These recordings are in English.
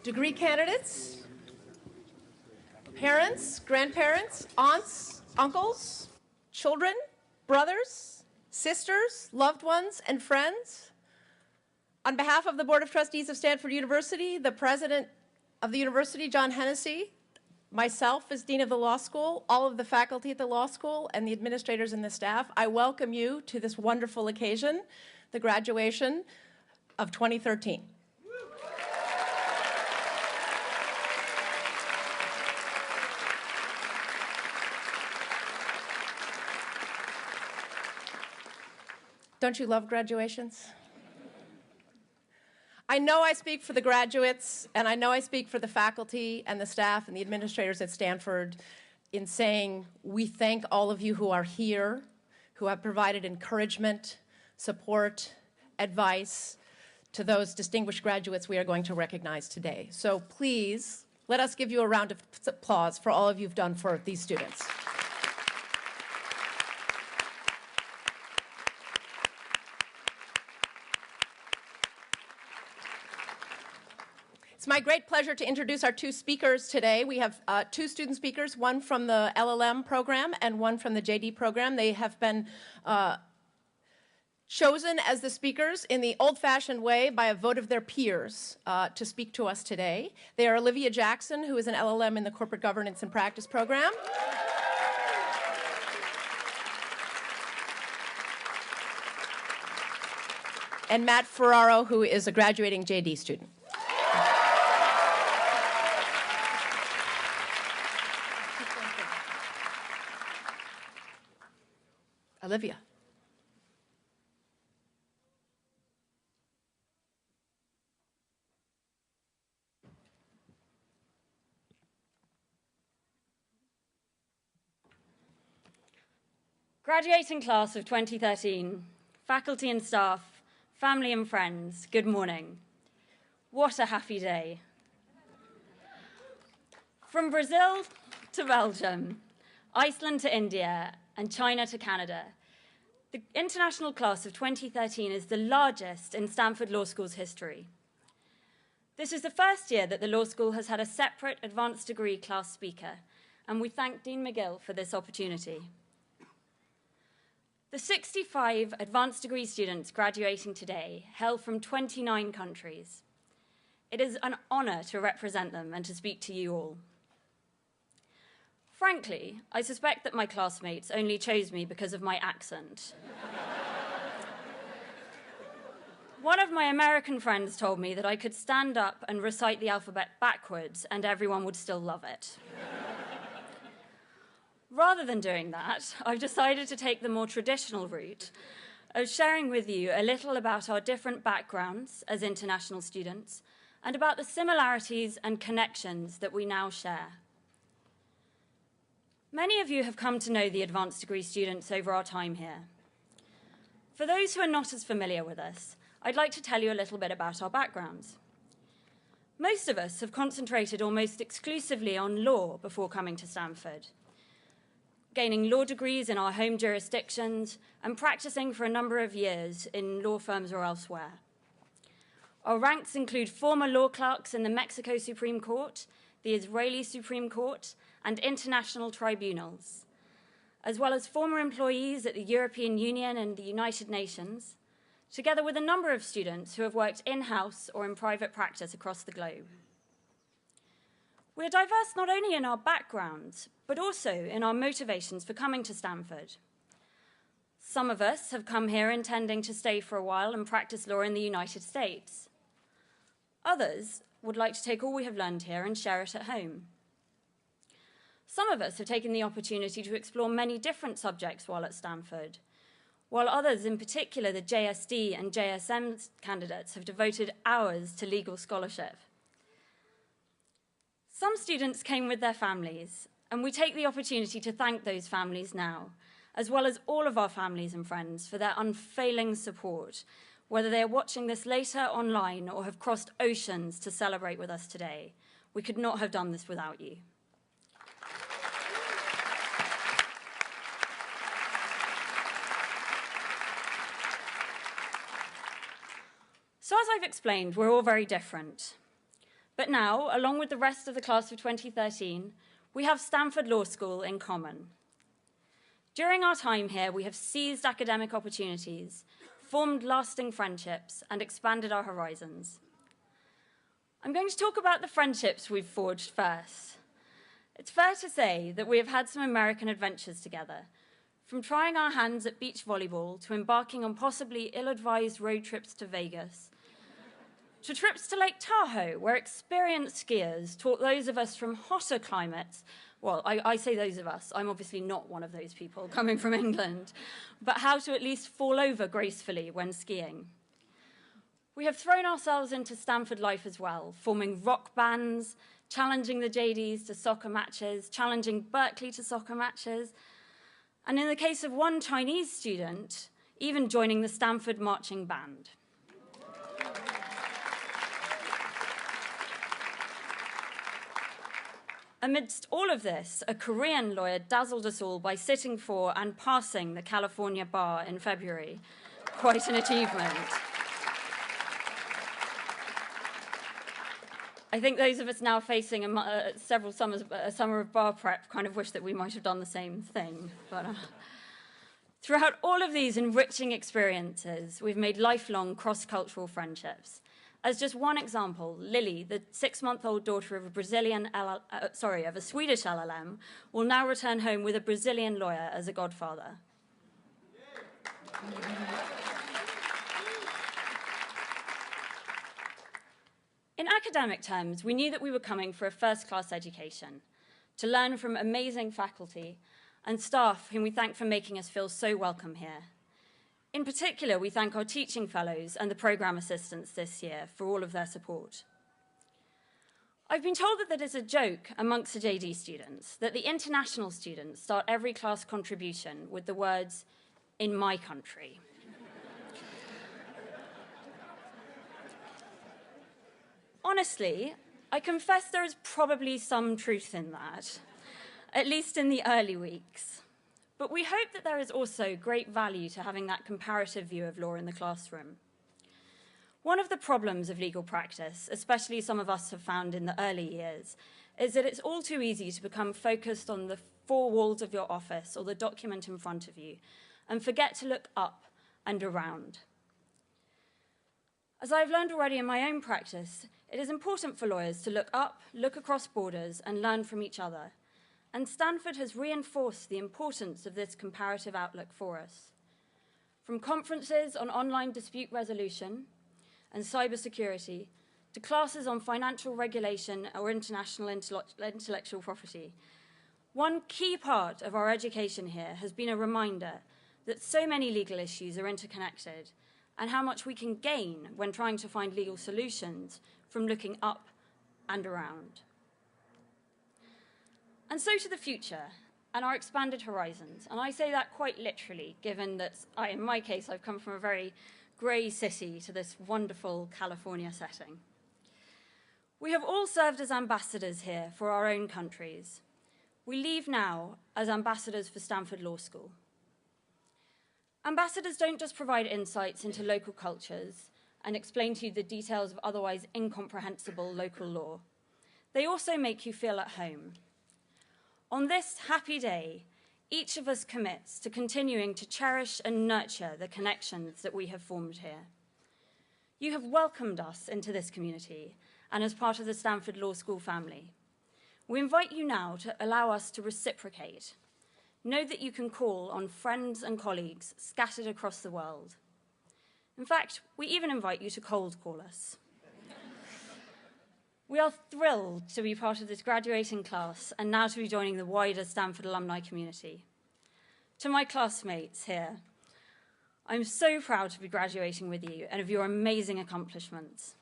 degree candidates, parents, grandparents, aunts, uncles, children, brothers, sisters, loved ones, and friends. On behalf of the Board of Trustees of Stanford University, the President of the University, John Hennessy, myself as Dean of the Law School, all of the faculty at the Law School, and the administrators and the staff, I welcome you to this wonderful occasion, the graduation of 2013. Don't you love graduations? I know I speak for the graduates, and I know I speak for the faculty and the staff and the administrators at Stanford in saying we thank all of you who are here, who have provided encouragement, support, advice to those distinguished graduates we are going to recognize today. So please, let us give you a round of applause for all of you've done for these students. It's my great pleasure to introduce our two speakers today. We have two student speakers, one from the LLM program and one from the JD program. They have been chosen as the speakers in the old-fashioned way by a vote of their peers to speak to us today. They are Olivia Jackson, who is an LLM in the Corporate Governance and Practice program. And Matt Ferraro, who is a graduating JD student. Olivia. Graduating class of 2013, faculty and staff, family and friends, good morning. What a happy day. From Brazil to Belgium, Iceland to India, and China to Canada, the international class of 2013 is the largest in Stanford Law School's history. This is the first year that the law school has had a separate advanced degree class speaker, and we thank Dean Magill for this opportunity. The 65 advanced degree students graduating today hail from 29 countries. It is an honor to represent them and to speak to you all. Frankly, I suspect that my classmates only chose me because of my accent. One of my American friends told me that I could stand up and recite the alphabet backwards and everyone would still love it. Rather than doing that, I've decided to take the more traditional route of sharing with you a little about our different backgrounds as international students and about the similarities and connections that we now share. Many of you have come to know the advanced degree students over our time here. For those who are not as familiar with us, I'd like to tell you a little bit about our backgrounds. Most of us have concentrated almost exclusively on law before coming to Stanford, gaining law degrees in our home jurisdictions and practicing for a number of years in law firms or elsewhere. Our ranks include former law clerks in the Mexico Supreme Court, the Israeli Supreme Court, and international tribunals, as well as former employees at the European Union and the United Nations, together with a number of students who have worked in-house or in private practice across the globe. We are diverse not only in our backgrounds, but also in our motivations for coming to Stanford. Some of us have come here intending to stay for a while and practice law in the United States. Others would like to take all we have learned here and share it at home. Some of us have taken the opportunity to explore many different subjects while at Stanford, while others, in particular the JSD and JSM candidates, have devoted hours to legal scholarship. Some students came with their families, and we take the opportunity to thank those families now, as well as all of our families and friends for their unfailing support, whether they are watching this later online or have crossed oceans to celebrate with us today. We could not have done this without you. So as I've explained, we're all very different. But now, along with the rest of the class of 2013, we have Stanford Law School in common. During our time here, we have seized academic opportunities, formed lasting friendships, and expanded our horizons. I'm going to talk about the friendships we've forged first. It's fair to say that we have had some American adventures together, from trying our hands at beach volleyball to embarking on possibly ill-advised road trips to Vegas, to trips to Lake Tahoe, where experienced skiers taught those of us from hotter climates, well, I say those of us, I'm obviously not one of those people coming from England, but how to at least fall over gracefully when skiing. We have thrown ourselves into Stanford life as well, forming rock bands, challenging the JDs to soccer matches, challenging Berkeley to soccer matches, and in the case of one Chinese student, even joining the Stanford marching band. Amidst all of this, a Korean lawyer dazzled us all by sitting for and passing the California bar in February. Quite an achievement. I think those of us now facing a summer of bar prep kind of wish that we might have done the same thing. But throughout all of these enriching experiences, we've made lifelong cross-cultural friendships. As just one example, Lily, the 6-month-old daughter of a Swedish LLM, will now return home with a Brazilian lawyer as a godfather. In academic terms, we knew that we were coming for a first-class education, to learn from amazing faculty and staff whom we thank for making us feel so welcome here. In particular, we thank our teaching fellows and the program assistants this year for all of their support. I've been told that it's a joke amongst the JD students that the international students start every class contribution with the words, "in my country." Honestly, I confess there is probably some truth in that, at least in the early weeks. But we hope that there is also great value to having that comparative view of law in the classroom. One of the problems of legal practice, especially some of us have found in the early years, is that it's all too easy to become focused on the four walls of your office or the document in front of you and forget to look up and around. As I've learned already in my own practice, it is important for lawyers to look up, look across borders, and learn from each other. And Stanford has reinforced the importance of this comparative outlook for us. From conferences on online dispute resolution and cybersecurity to classes on financial regulation or international intellectual property, one key part of our education here has been a reminder that so many legal issues are interconnected and how much we can gain when trying to find legal solutions from looking up and around. And so to the future and our expanded horizons. And I say that quite literally, given that in my case, I've come from a very grey city to this wonderful California setting. We have all served as ambassadors here for our own countries. We leave now as ambassadors for Stanford Law School. Ambassadors don't just provide insights into local cultures and explain to you the details of otherwise incomprehensible local law. They also make you feel at home. On this happy day, each of us commits to continuing to cherish and nurture the connections that we have formed here. You have welcomed us into this community and as part of the Stanford Law School family. We invite you now to allow us to reciprocate. Know that you can call on friends and colleagues scattered across the world. In fact, we even invite you to cold call us. We are thrilled to be part of this graduating class and now to be joining the wider Stanford alumni community. To my classmates here, I'm so proud to be graduating with you and of your amazing accomplishments.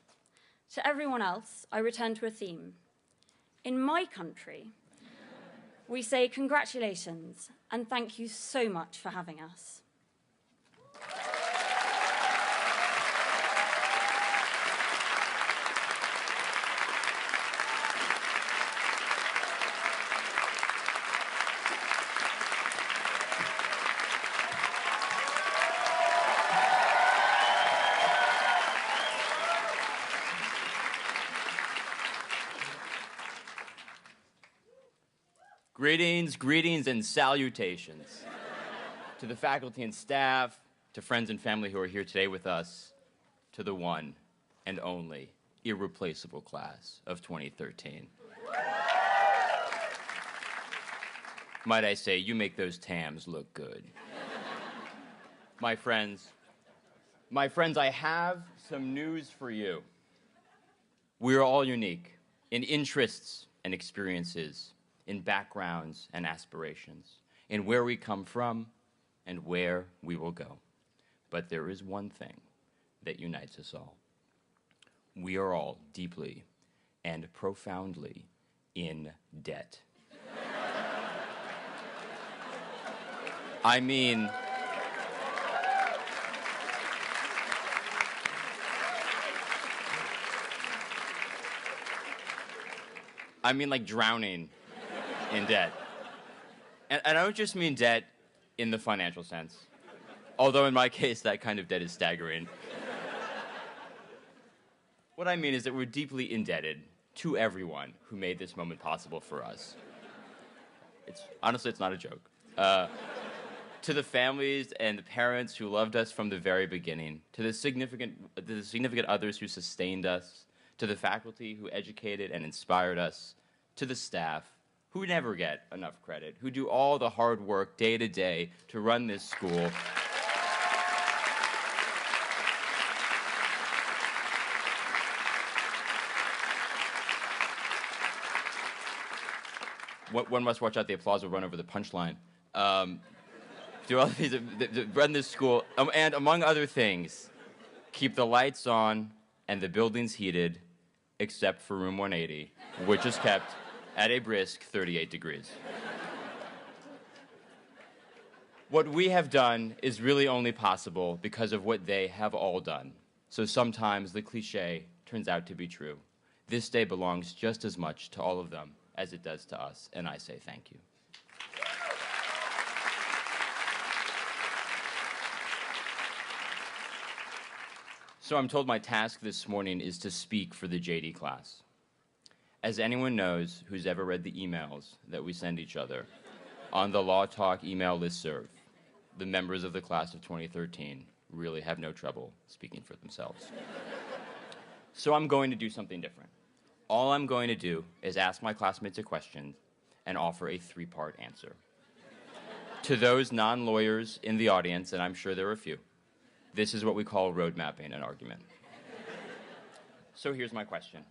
To everyone else, I return to a theme. In my country, we say congratulations and thank you so much for having us. Greetings, greetings, and salutations to the faculty and staff, to friends and family who are here today with us, to the one and only irreplaceable class of 2013. Might I say, you make those TAMs look good. My friends, I have some news for you. We are all unique in interests and experiences, in backgrounds and aspirations, in where we come from and where we will go. But there is one thing that unites us all. We are all deeply and profoundly in debt. I mean like drowning in debt. And I don't just mean debt in the financial sense, although in my case that kind of debt is staggering. What I mean is that we're deeply indebted to everyone who made this moment possible for us. Honestly, it's not a joke. To the families and the parents who loved us from the very beginning, to the significant others who sustained us, to the faculty who educated and inspired us, to the staff who never get enough credit, who do all the hard work day to day to run this school. One must watch out, the applause will run over the punchline. Do all these that run this school, and among other things, keep the lights on and the buildings heated, except for room 180, which is kept at a brisk 38 degrees. What we have done is really only possible because of what they have all done. So sometimes the cliche turns out to be true. This day belongs just as much to all of them as it does to us, and I say thank you. So I'm told my task this morning is to speak for the JD class. As anyone knows who's ever read the emails that we send each other on the Law Talk email listserv, the members of the class of 2013 really have no trouble speaking for themselves. So I'm going to do something different. All I'm going to do is ask my classmates a question and offer a three-part answer. To those non-lawyers in the audience, and I'm sure there are a few, this is what we call road mapping an argument. So here's my question.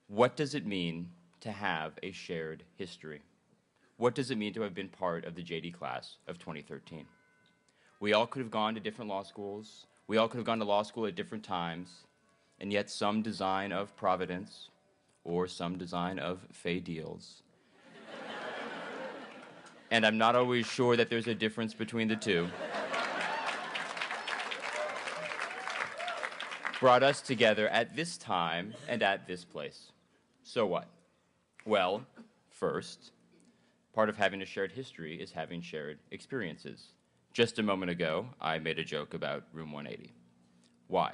What does it mean to have a shared history? What does it mean to have been part of the JD class of 2013? We all could have gone to different law schools. We all could have gone to law school at different times, and yet some design of providence or some design of fey deals. And I'm not always sure that there's a difference between the two. Brought us together at this time and at this place. So what? Well, first, part of having a shared history is having shared experiences. Just a moment ago, I made a joke about room 180. Why?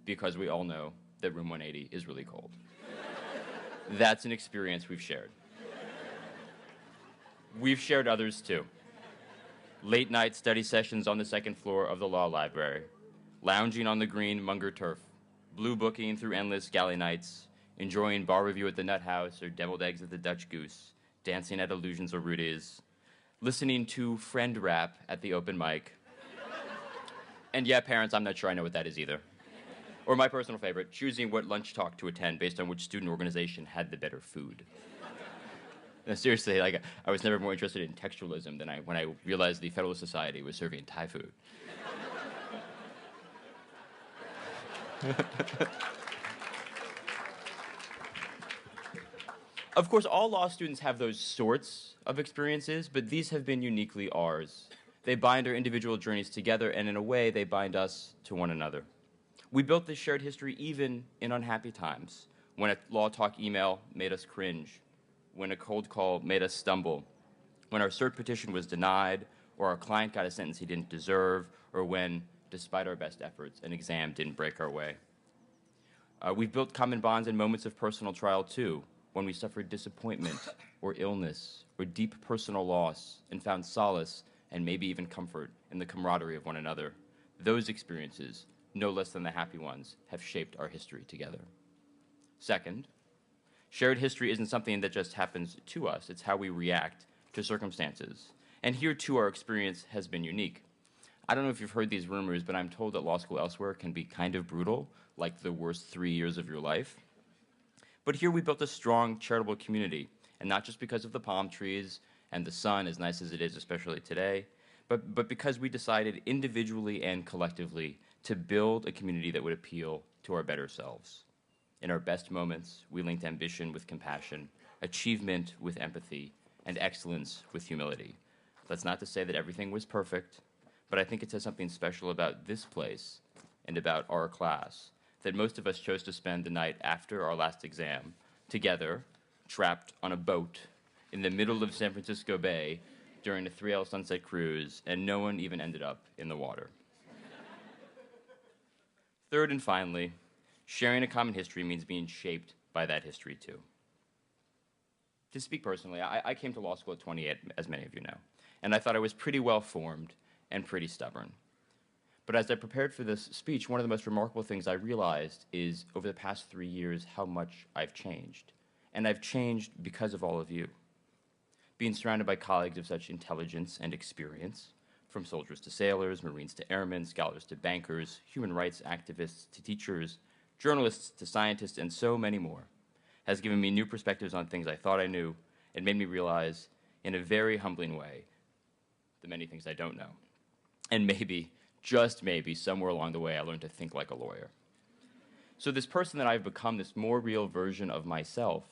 Because we all know that room 180 is really cold. That's an experience we've shared. We've shared others too. Late night study sessions on the second floor of the law library, lounging on the green Munger turf, blue booking through endless galley nights, enjoying bar review at the Nut House or deviled eggs at the Dutch Goose, dancing at Illusions or Rudy's, listening to friend rap at the open mic. And yeah, parents, I'm not sure I know what that is either. Or my personal favorite, choosing what lunch talk to attend based on which student organization had the better food. No, seriously, I was never more interested in textualism than when I realized the Federalist Society was serving Thai food. Of course, all law students have those sorts of experiences, but these have been uniquely ours. They bind our individual journeys together, and in a way, they bind us to one another. We built this shared history even in unhappy times, when a law talk email made us cringe, when a cold call made us stumble, when our cert petition was denied, or our client got a sentence he didn't deserve, or when, despite our best efforts, an exam didn't break our way. We've built common bonds in moments of personal trial, too, when we suffered disappointment or illness or deep personal loss and found solace and maybe even comfort in the camaraderie of one another. Those experiences, no less than the happy ones, have shaped our history together. Second, shared history isn't something that just happens to us, it's how we react to circumstances. And here, too, our experience has been unique. I don't know if you've heard these rumors, but I'm told that law school elsewhere can be kind of brutal, like the worst 3 years of your life. But here we built a strong, charitable community, and not just because of the palm trees and the sun, as nice as it is, especially today, but because we decided individually and collectively to build a community that would appeal to our better selves. In our best moments, we linked ambition with compassion, achievement with empathy, and excellence with humility. That's not to say that everything was perfect, but I think it says something special about this place and about our class, that most of us chose to spend the night after our last exam together, trapped on a boat in the middle of San Francisco Bay during a 3L sunset cruise, and no one even ended up in the water. Third and finally, sharing a common history means being shaped by that history too. To speak personally, I came to law school at 28, as many of you know, and I thought I was pretty well formed and pretty stubborn. But as I prepared for this speech, one of the most remarkable things I realized is over the past 3 years how much I've changed. And I've changed because of all of you. Being surrounded by colleagues of such intelligence and experience, from soldiers to sailors, Marines to airmen, scholars to bankers, human rights activists to teachers, journalists to scientists, and so many more, has given me new perspectives on things I thought I knew and made me realize, in a very humbling way, the many things I don't know. And maybe, just maybe, somewhere along the way I learned to think like a lawyer. So this person that I've become, this more real version of myself,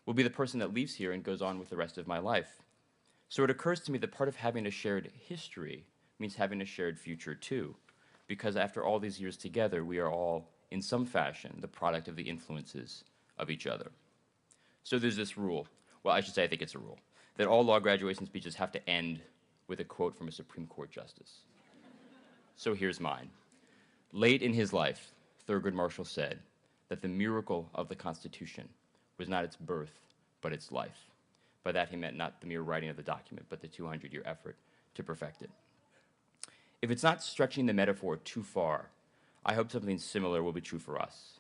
will be the person that leaves here and goes on with the rest of my life. So it occurs to me that part of having a shared history means having a shared future too, because after all these years together, we are all, in some fashion, the product of the influences of each other. So there's this rule, well, I should say I think it's a rule, that all law graduation speeches have to end with a quote from a Supreme Court justice. So here's mine. Late in his life, Thurgood Marshall said that the miracle of the Constitution was not its birth, but its life. By that he meant not the mere writing of the document, but the 200-year effort to perfect it. If it's not stretching the metaphor too far, I hope something similar will be true for us.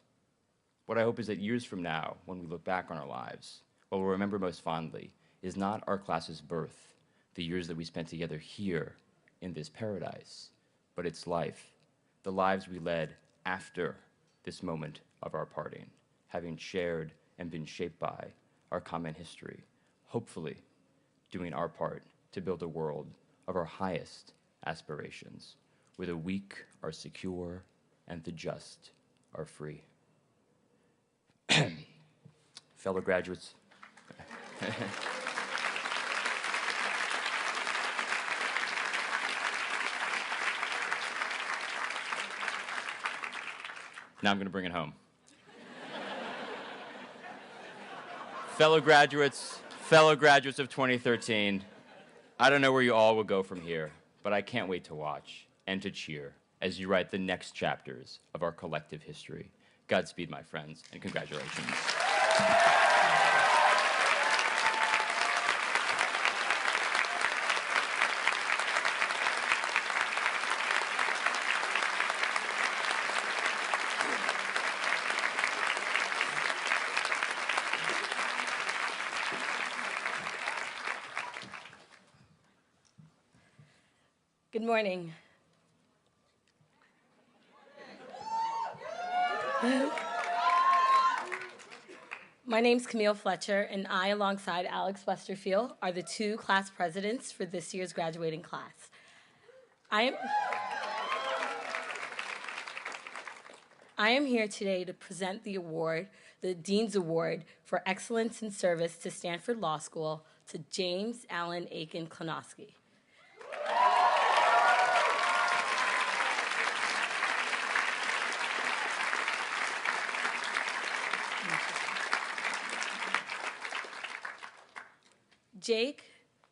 What I hope is that years from now, when we look back on our lives, what we'll remember most fondly is not our class's birth, the years that we spent together here in this paradise, but its life, the lives we led after this moment of our parting, having shared and been shaped by our common history, hopefully doing our part to build a world of our highest aspirations, where the weak are secure and the just are free. Fellow graduates, now I'm going to bring it home. Fellow graduates of 2013, I don't know where you all will go from here, but I can't wait to watch and to cheer as you write the next chapters of our collective history. Godspeed, my friends, and congratulations. Good morning. My name's Camille Fletcher, and I, alongside Alex Westerfield, are the two class presidents for this year's graduating class. I am here today to present the award, the Dean's Award for Excellence in Service to Stanford Law School, to James Allen Aiken Klonowski. Jake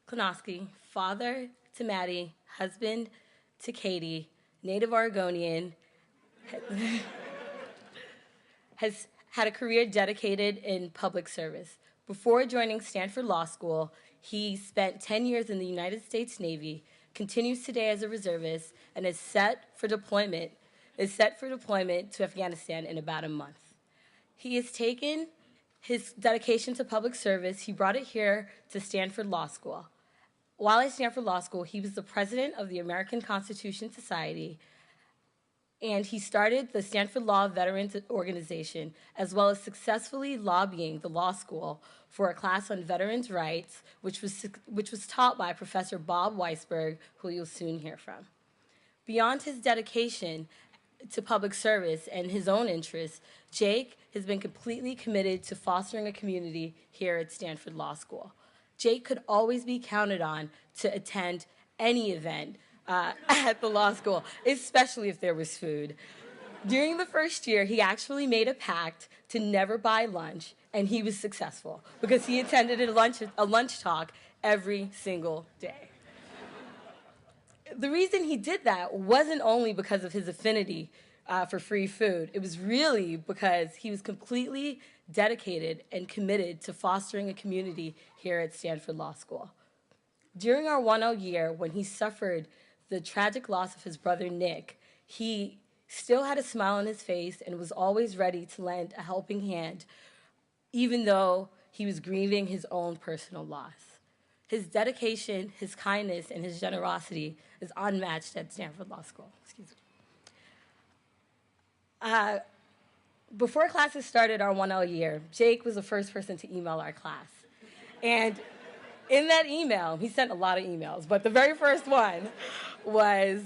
Klonowski, father to Maddie, husband to Katie, native Oregonian, has had a career dedicated in public service. Before joining Stanford Law School, he spent 10 years in the United States Navy, continues today as a reservist, and is set for deployment to Afghanistan in about a month. He has taken his dedication to public service, he brought it here to Stanford Law School. While at Stanford Law School, he was the president of the American Constitution Society, and he started the Stanford Law Veterans Organization, as well as successfully lobbying the law school for a class on veterans' rights, which was taught by Professor Bob Weisberg, who you'll soon hear from. Beyond his dedication to public service and his own interests, Jake has been completely committed to fostering a community here at Stanford Law School. Jake could always be counted on to attend any event at the law school, especially if there was food. During the first year, he actually made a pact to never buy lunch, and he was successful because he attended a lunch talk every single day. The reason he did that wasn't only because of his affinity for free food. It was really because he was completely dedicated and committed to fostering a community here at Stanford Law School. During our 1L year, when he suffered the tragic loss of his brother Nick, he still had a smile on his face and was always ready to lend a helping hand, even though he was grieving his own personal loss. His dedication, his kindness, and his generosity is unmatched at Stanford Law School. Excuse me. Before classes started our 1L year, Jake was the first person to email our class. And in that email, he sent a lot of emails, but the very first one was,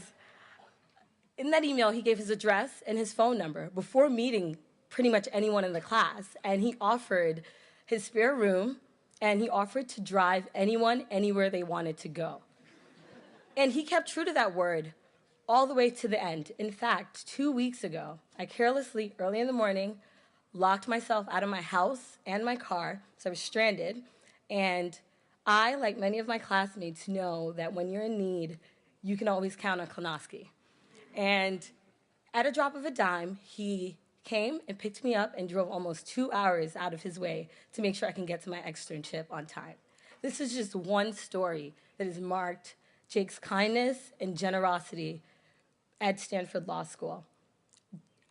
in that email, he gave his address and his phone number before meeting pretty much anyone in the class, and he offered his spare room, and he offered to drive anyone anywhere they wanted to go. And he kept true to that word all the way to the end. In fact, 2 weeks ago, I carelessly, early in the morning, locked myself out of my house and my car, so I was stranded, and I, like many of my classmates, know that when you're in need, you can always count on Klonoski. And at a drop of a dime, he came and picked me up and drove almost 2 hours out of his way to make sure I can get to my externship on time. This is just one story that has marked Jake's kindness and generosity at Stanford Law School.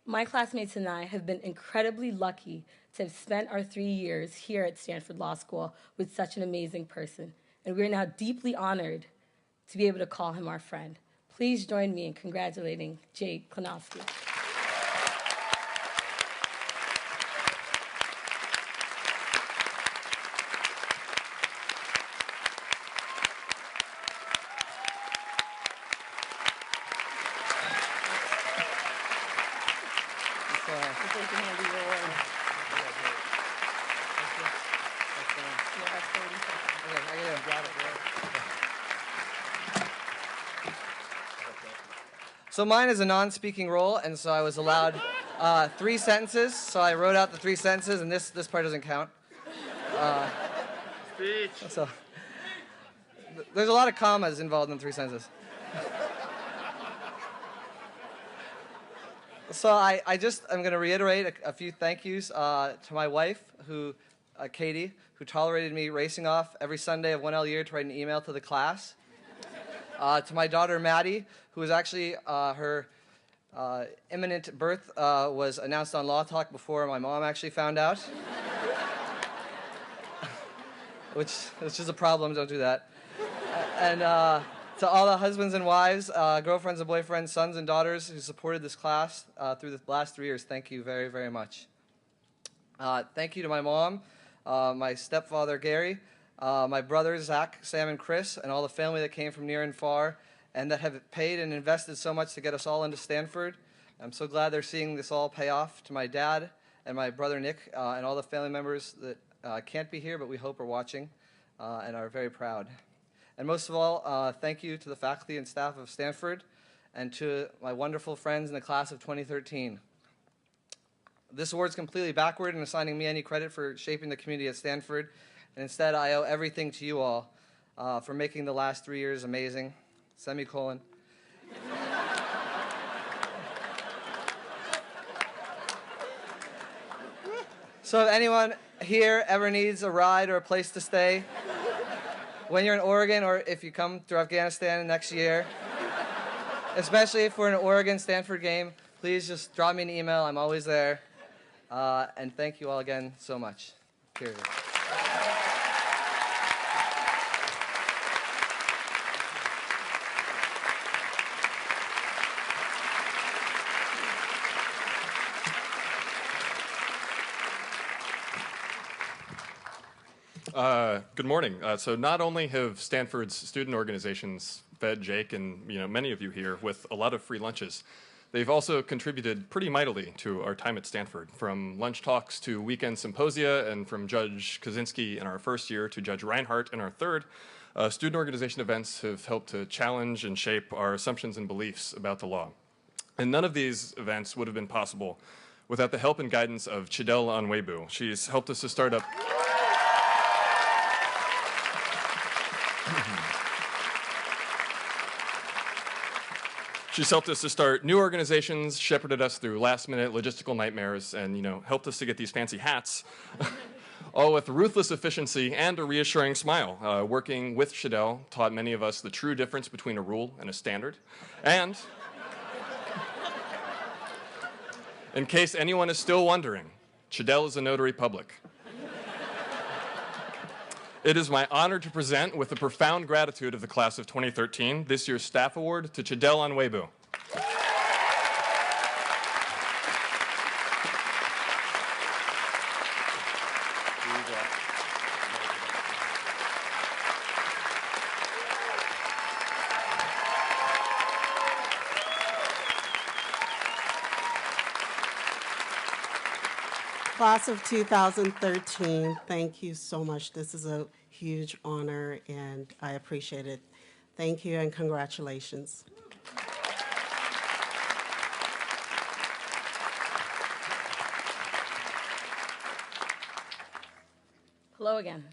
My classmates and I have been incredibly lucky to have spent our 3 years here at Stanford Law School with such an amazing person, and we're now deeply honored to be able to call him our friend. Please join me in congratulating Jake Klonoski. So mine is a non-speaking role, and so I was allowed 3 sentences. So I wrote out the 3 sentences, and this part doesn't count. Speech. So there's a lot of commas involved in 3 sentences. So I'm going to reiterate a few thank yous to my wife, Katie, who tolerated me racing off every Sunday of 1L year to write an email to the class. To my daughter, Maddie, who was actually her imminent birth was announced on Law Talk before my mom actually found out. Which is a problem, don't do that. And to all the husbands and wives, girlfriends and boyfriends, sons and daughters who supported this class through the last 3 years, thank you very, very much. Thank you to my mom, my stepfather, Gary, my brothers, Zach, Sam, and Chris, and all the family that came from near and far, and that have paid and invested so much to get us all into Stanford. I'm so glad they're seeing this all pay off. To my dad and my brother, Nick, and all the family members that can't be here, but we hope are watching and are very proud. And most of all, thank you to the faculty and staff of Stanford and to my wonderful friends in the class of 2013. This award's completely backward in assigning me any credit for shaping the community at Stanford, and instead I owe everything to you all for making the last 3 years amazing, semicolon. So if anyone here ever needs a ride or a place to stay, when you're in Oregon or if you come through Afghanistan next year, especially if we're in an Oregon-Stanford game, please just drop me an email. I'm always there. And thank you all again so much. Period. Good morning. So not only have Stanford's student organizations fed Jake and many of you here with a lot of free lunches, they've also contributed pretty mightily to our time at Stanford, from lunch talks to weekend symposia, and from Judge Kaczynski in our first year to Judge Reinhardt in our third. Student organization events have helped to challenge and shape our assumptions and beliefs about the law. And none of these events would have been possible without the help and guidance of Chidel Onwebu. She's helped us to start up She's helped us to start new organizations, shepherded us through last-minute logistical nightmares, and helped us to get these fancy hats, all with ruthless efficiency and a reassuring smile. Working with Chidel taught many of us the true difference between a rule and a standard. And in case anyone is still wondering, Chidel is a notary public. It is my honor to present, with the profound gratitude of the class of 2013, this year's staff award to Chidel Onwebu. Class of 2013, thank you so much. This is a huge honor, and I appreciate it. Thank you, and congratulations. Hello again.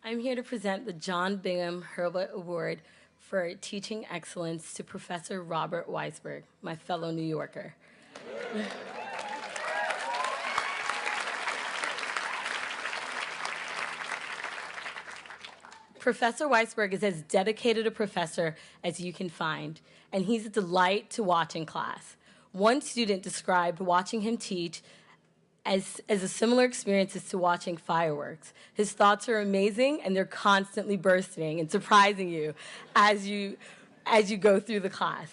I'm here to present the John Bingham Hurlbut Award for Teaching Excellence to Professor Robert Weisberg, my fellow New Yorker. Professor Weisberg is as dedicated a professor as you can find, and he's a delight to watch in class. One student described watching him teach as a similar experience as to watching fireworks. His thoughts are amazing, and they're constantly bursting and surprising you as you go through the class.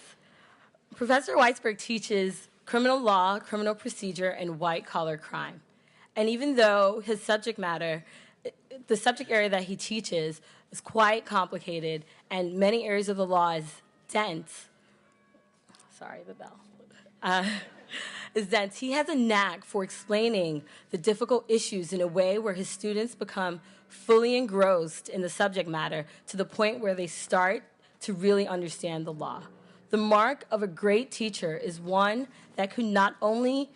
Professor Weisberg teaches criminal law, criminal procedure, and white-collar crime. And even though his subject matter, the subject area that he teaches is quite complicated, and many areas of the law is dense. Sorry, the bell. Is dense. He has a knack for explaining the difficult issues in a way where his students become fully engrossed in the subject matter to the point where they start to really understand the law. The mark of a great teacher is one that could not only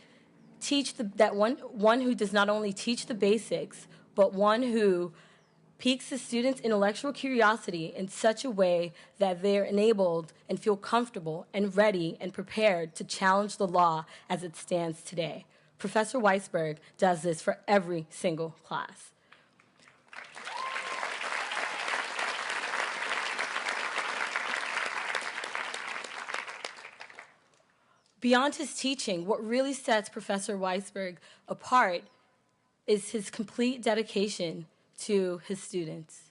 teach one who does not only teach the basics, but one who piques the students' intellectual curiosity in such a way that they're enabled and feel comfortable and ready and prepared to challenge the law as it stands today. Professor Weisberg does this for every single class. Beyond his teaching, what really sets Professor Weisberg apart is his complete dedication to his students.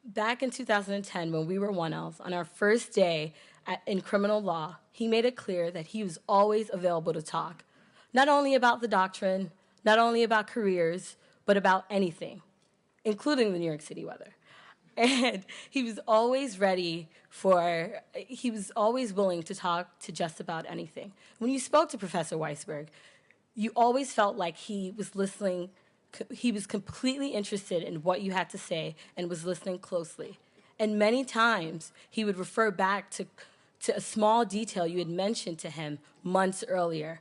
Back in 2010, when we were 1Ls, on our first day in criminal law, he made it clear that he was always available to talk, not only about the doctrine, not only about careers, but about anything, including the New York City weather. And he was always willing to talk to just about anything. When you spoke to Professor Weisberg, you always felt like he was listening. He was completely interested in what you had to say and was listening closely. And many times, he would refer back to a small detail you had mentioned to him months earlier.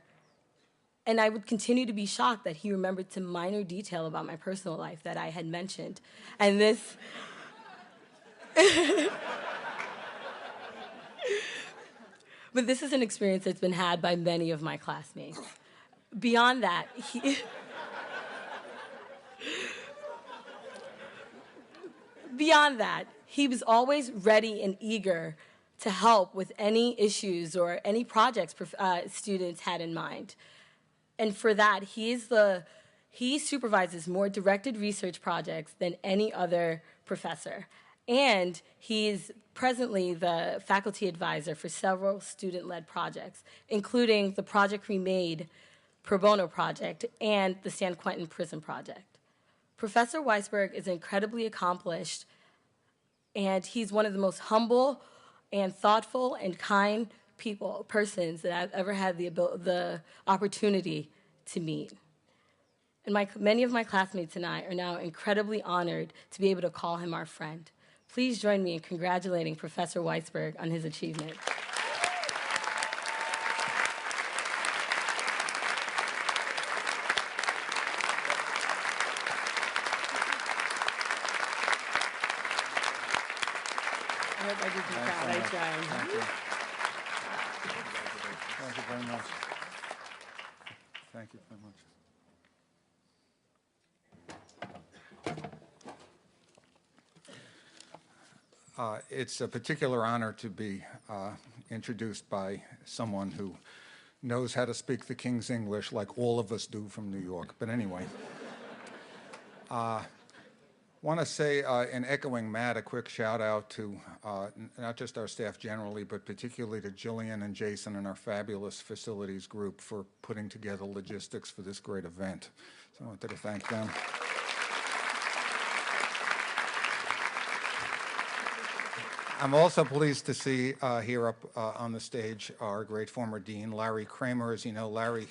And I would continue to be shocked that he remembered some minor detail about my personal life that I had mentioned. And this... But this is an experience that's been had by many of my classmates. Beyond that, he was always ready and eager to help with any issues or any projects students had in mind. And for that, he supervises more directed research projects than any other professor. And he is presently the faculty advisor for several student-led projects, including the Project Remade Pro Bono Project and the San Quentin Prison Project. Professor Weisberg is incredibly accomplished, and he's one of the most humble and thoughtful and kind persons that I've ever had the opportunity to meet. And many of my classmates and I are now incredibly honored to be able to call him our friend. Please join me in congratulating Professor Weisberg on his achievement. I hope I did you proud. I tried. Thank you. Thank you very much. Thank you very much. It's a particular honor to be introduced by someone who knows how to speak the King's English like all of us do from New York. But anyway, want to say, in echoing Matt, a quick shout out to not just our staff generally, but particularly to Jillian and Jason and our fabulous facilities group for putting together logistics for this great event. So I wanted to thank them. I'm also pleased to see here up on the stage our great former dean, Larry Kramer. As you know, Larry,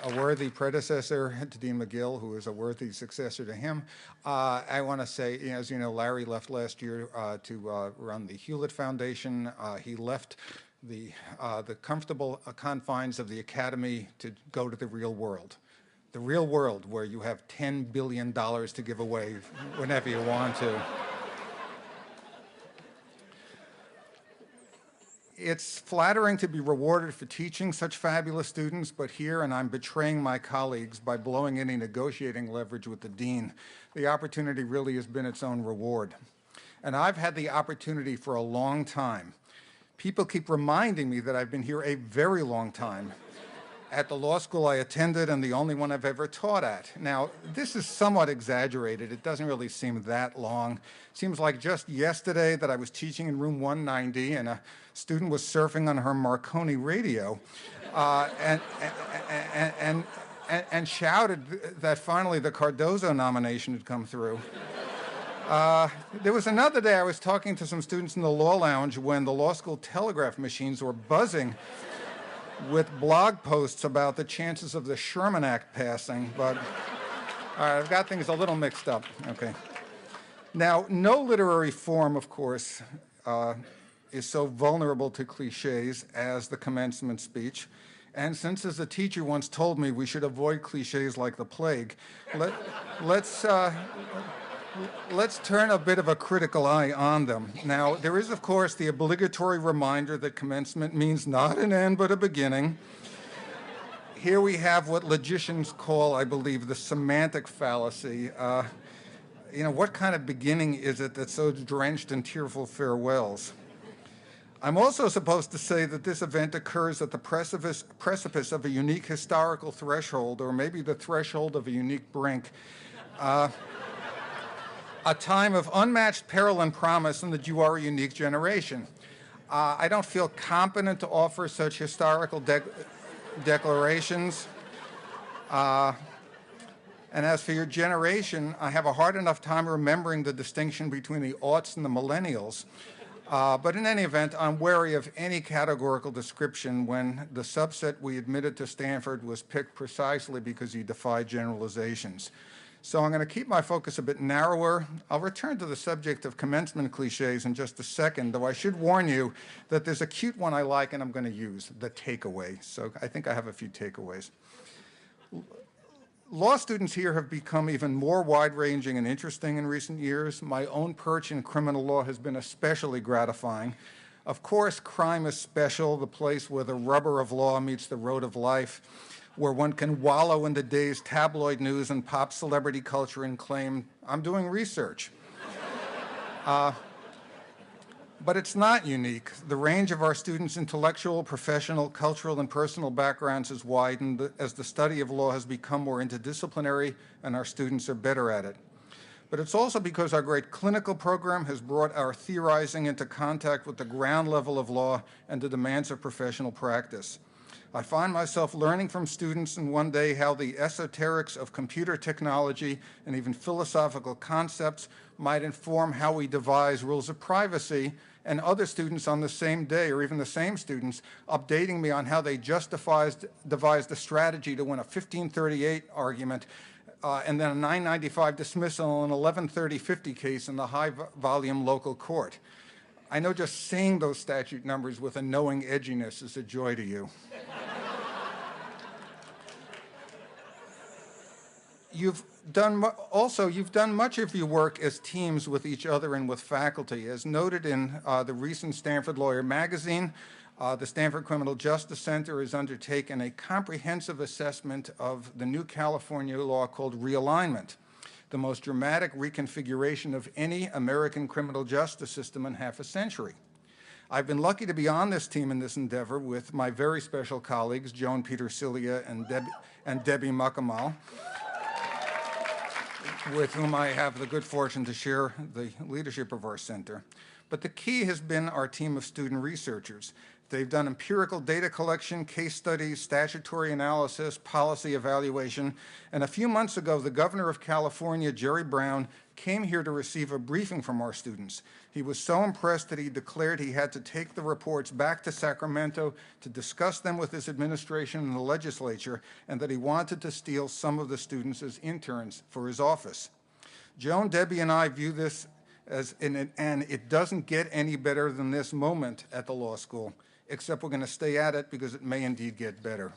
a worthy predecessor to Dean McGill, who is a worthy successor to him. I want to say, as you know, Larry left last year to run the Hewlett Foundation. He left the comfortable confines of the academy to go to the real world where you have $10 billion to give away whenever you want to. It's flattering to be rewarded for teaching such fabulous students, but here, and I'm betraying my colleagues by blowing any negotiating leverage with the dean, the opportunity really has been its own reward. And I've had the opportunity for a long time. People keep reminding me that I've been here a very long time at the law school I attended and the only one I've ever taught at. Now, this is somewhat exaggerated. It doesn't really seem that long. It seems like just yesterday that I was teaching in room 190 and a student was surfing on her Marconi radio and shouted that finally the Cardozo nomination had come through. There was another day I was talking to some students in the law lounge when the law school telegraph machines were buzzing with blog posts about the chances of the Sherman Act passing, but I've got things a little mixed up. Okay. Now, no literary form, of course, is so vulnerable to cliches as the commencement speech. And since, as a teacher once told me, we should avoid cliches like the plague, let's turn a bit of a critical eye on them. Now, there is, of course, the obligatory reminder that commencement means not an end, but a beginning. Here we have what logicians call, I believe, the semantic fallacy. What kind of beginning is it that's so drenched in tearful farewells? I'm also supposed to say that this event occurs at the precipice of a unique historical threshold, or maybe the threshold of a unique brink. A time of unmatched peril and promise in that you are a unique generation. I don't feel competent to offer such historical declarations. And as for your generation, I have a hard enough time remembering the distinction between the aughts and the millennials. But in any event, I'm wary of any categorical description when the subset we admitted to Stanford was picked precisely because he defied generalizations. So I'm going to keep my focus a bit narrower. I'll return to the subject of commencement cliches in just a second, though I should warn you that there's a cute one I like and I'm going to use, the takeaway. So I think I have a few takeaways. Law students here have become even more wide-ranging and interesting in recent years. My own perch in criminal law has been especially gratifying. Of course, crime is special, the place where the rubber of law meets the road of life, where one can wallow in the day's tabloid news and pop celebrity culture and claim, I'm doing research. But it's not unique. The range of our students' intellectual, professional, cultural, and personal backgrounds has widened as the study of law has become more interdisciplinary and our students are better at it. But it's also because our great clinical program has brought our theorizing into contact with the ground level of law and the demands of professional practice. I find myself learning from students in one day how the esoterics of computer technology and even philosophical concepts might inform how we devise rules of privacy, and other students on the same day, or even the same students, updating me on how they devised a strategy to win a 1538 argument and then a 995 dismissal and an 1130-50 case in the high-volume local court. I know just saying those statute numbers with a knowing edginess is a joy to you. You've done much of your work as teams with each other and with faculty. As noted in the recent Stanford Lawyer magazine, the Stanford Criminal Justice Center has undertaken a comprehensive assessment of the new California law called realignment, the most dramatic reconfiguration of any American criminal justice system in half a century. I've been lucky to be on this team in this endeavor with my very special colleagues, Joan Petersilia and Debbie Muckamal, with whom I have the good fortune to share the leadership of our center. But the key has been our team of student researchers. They've done empirical data collection, case studies, statutory analysis, policy evaluation, and a few months ago, the governor of California, Jerry Brown, came here to receive a briefing from our students. He was so impressed that he declared he had to take the reports back to Sacramento to discuss them with his administration and the legislature, and that he wanted to steal some of the students as interns for his office. Joan, Debbie, and I view this as and it doesn't get any better than this moment at the law school, except we're going to stay at it because it may indeed get better.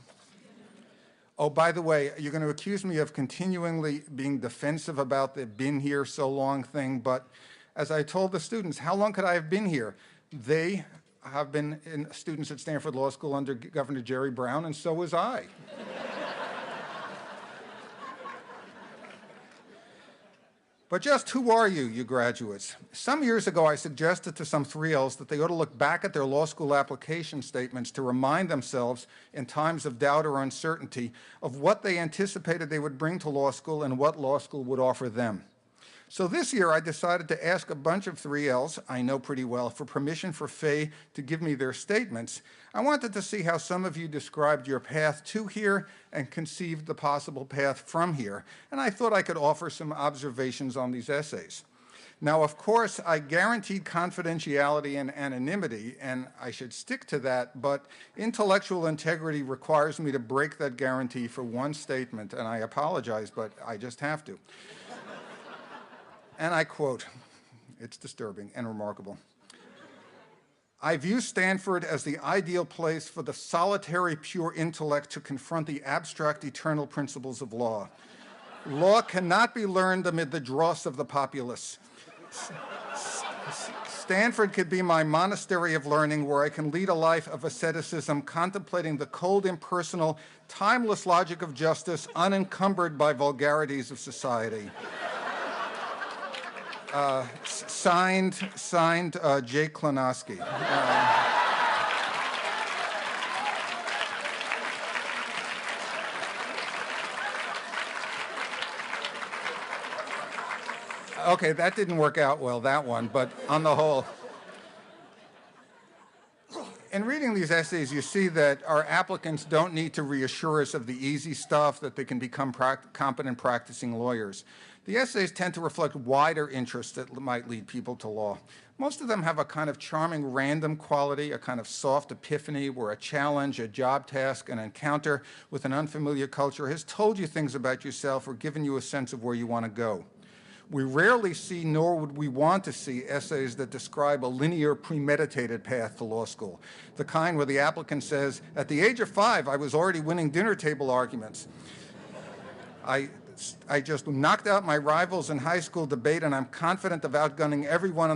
Oh, by the way, you're going to accuse me of continually being defensive about the been here so long thing, but as I told the students, how long could I have been here? They have been students at Stanford Law School under Governor Jerry Brown, and so was I. But just who are you, you graduates? Some years ago, I suggested to some 3Ls that they ought to look back at their law school application statements to remind themselves in times of doubt or uncertainty of what they anticipated they would bring to law school and what law school would offer them. So this year, I decided to ask a bunch of 3Ls I know pretty well for permission for Faye to give me their statements. I wanted to see how some of you described your path to here and conceived the possible path from here, and I thought I could offer some observations on these essays. Now, of course, I guaranteed confidentiality and anonymity, and I should stick to that, but intellectual integrity requires me to break that guarantee for one statement, and I apologize, but I just have to. And I quote, it's disturbing and remarkable. I view Stanford as the ideal place for the solitary pure intellect to confront the abstract eternal principles of law. Law cannot be learned amid the dross of the populace. Stanford could be my monastery of learning where I can lead a life of asceticism, contemplating the cold, impersonal, timeless logic of justice, unencumbered by vulgarities of society. Signed, Jake Klonowski. Okay, that didn't work out well, that one, but on the whole. In reading these essays, you see that our applicants don't need to reassure us of the easy stuff, that they can become competent practicing lawyers. The essays tend to reflect wider interests that might lead people to law. Most of them have a kind of charming random quality, a kind of soft epiphany where a challenge, a job task, an encounter with an unfamiliar culture has told you things about yourself or given you a sense of where you want to go. We rarely see, nor would we want to see, essays that describe a linear, premeditated path to law school, the kind where the applicant says, at the age of 5, I was already winning dinner table arguments. I just knocked out my rivals in high school debate, and I'm confident of outgunning everyone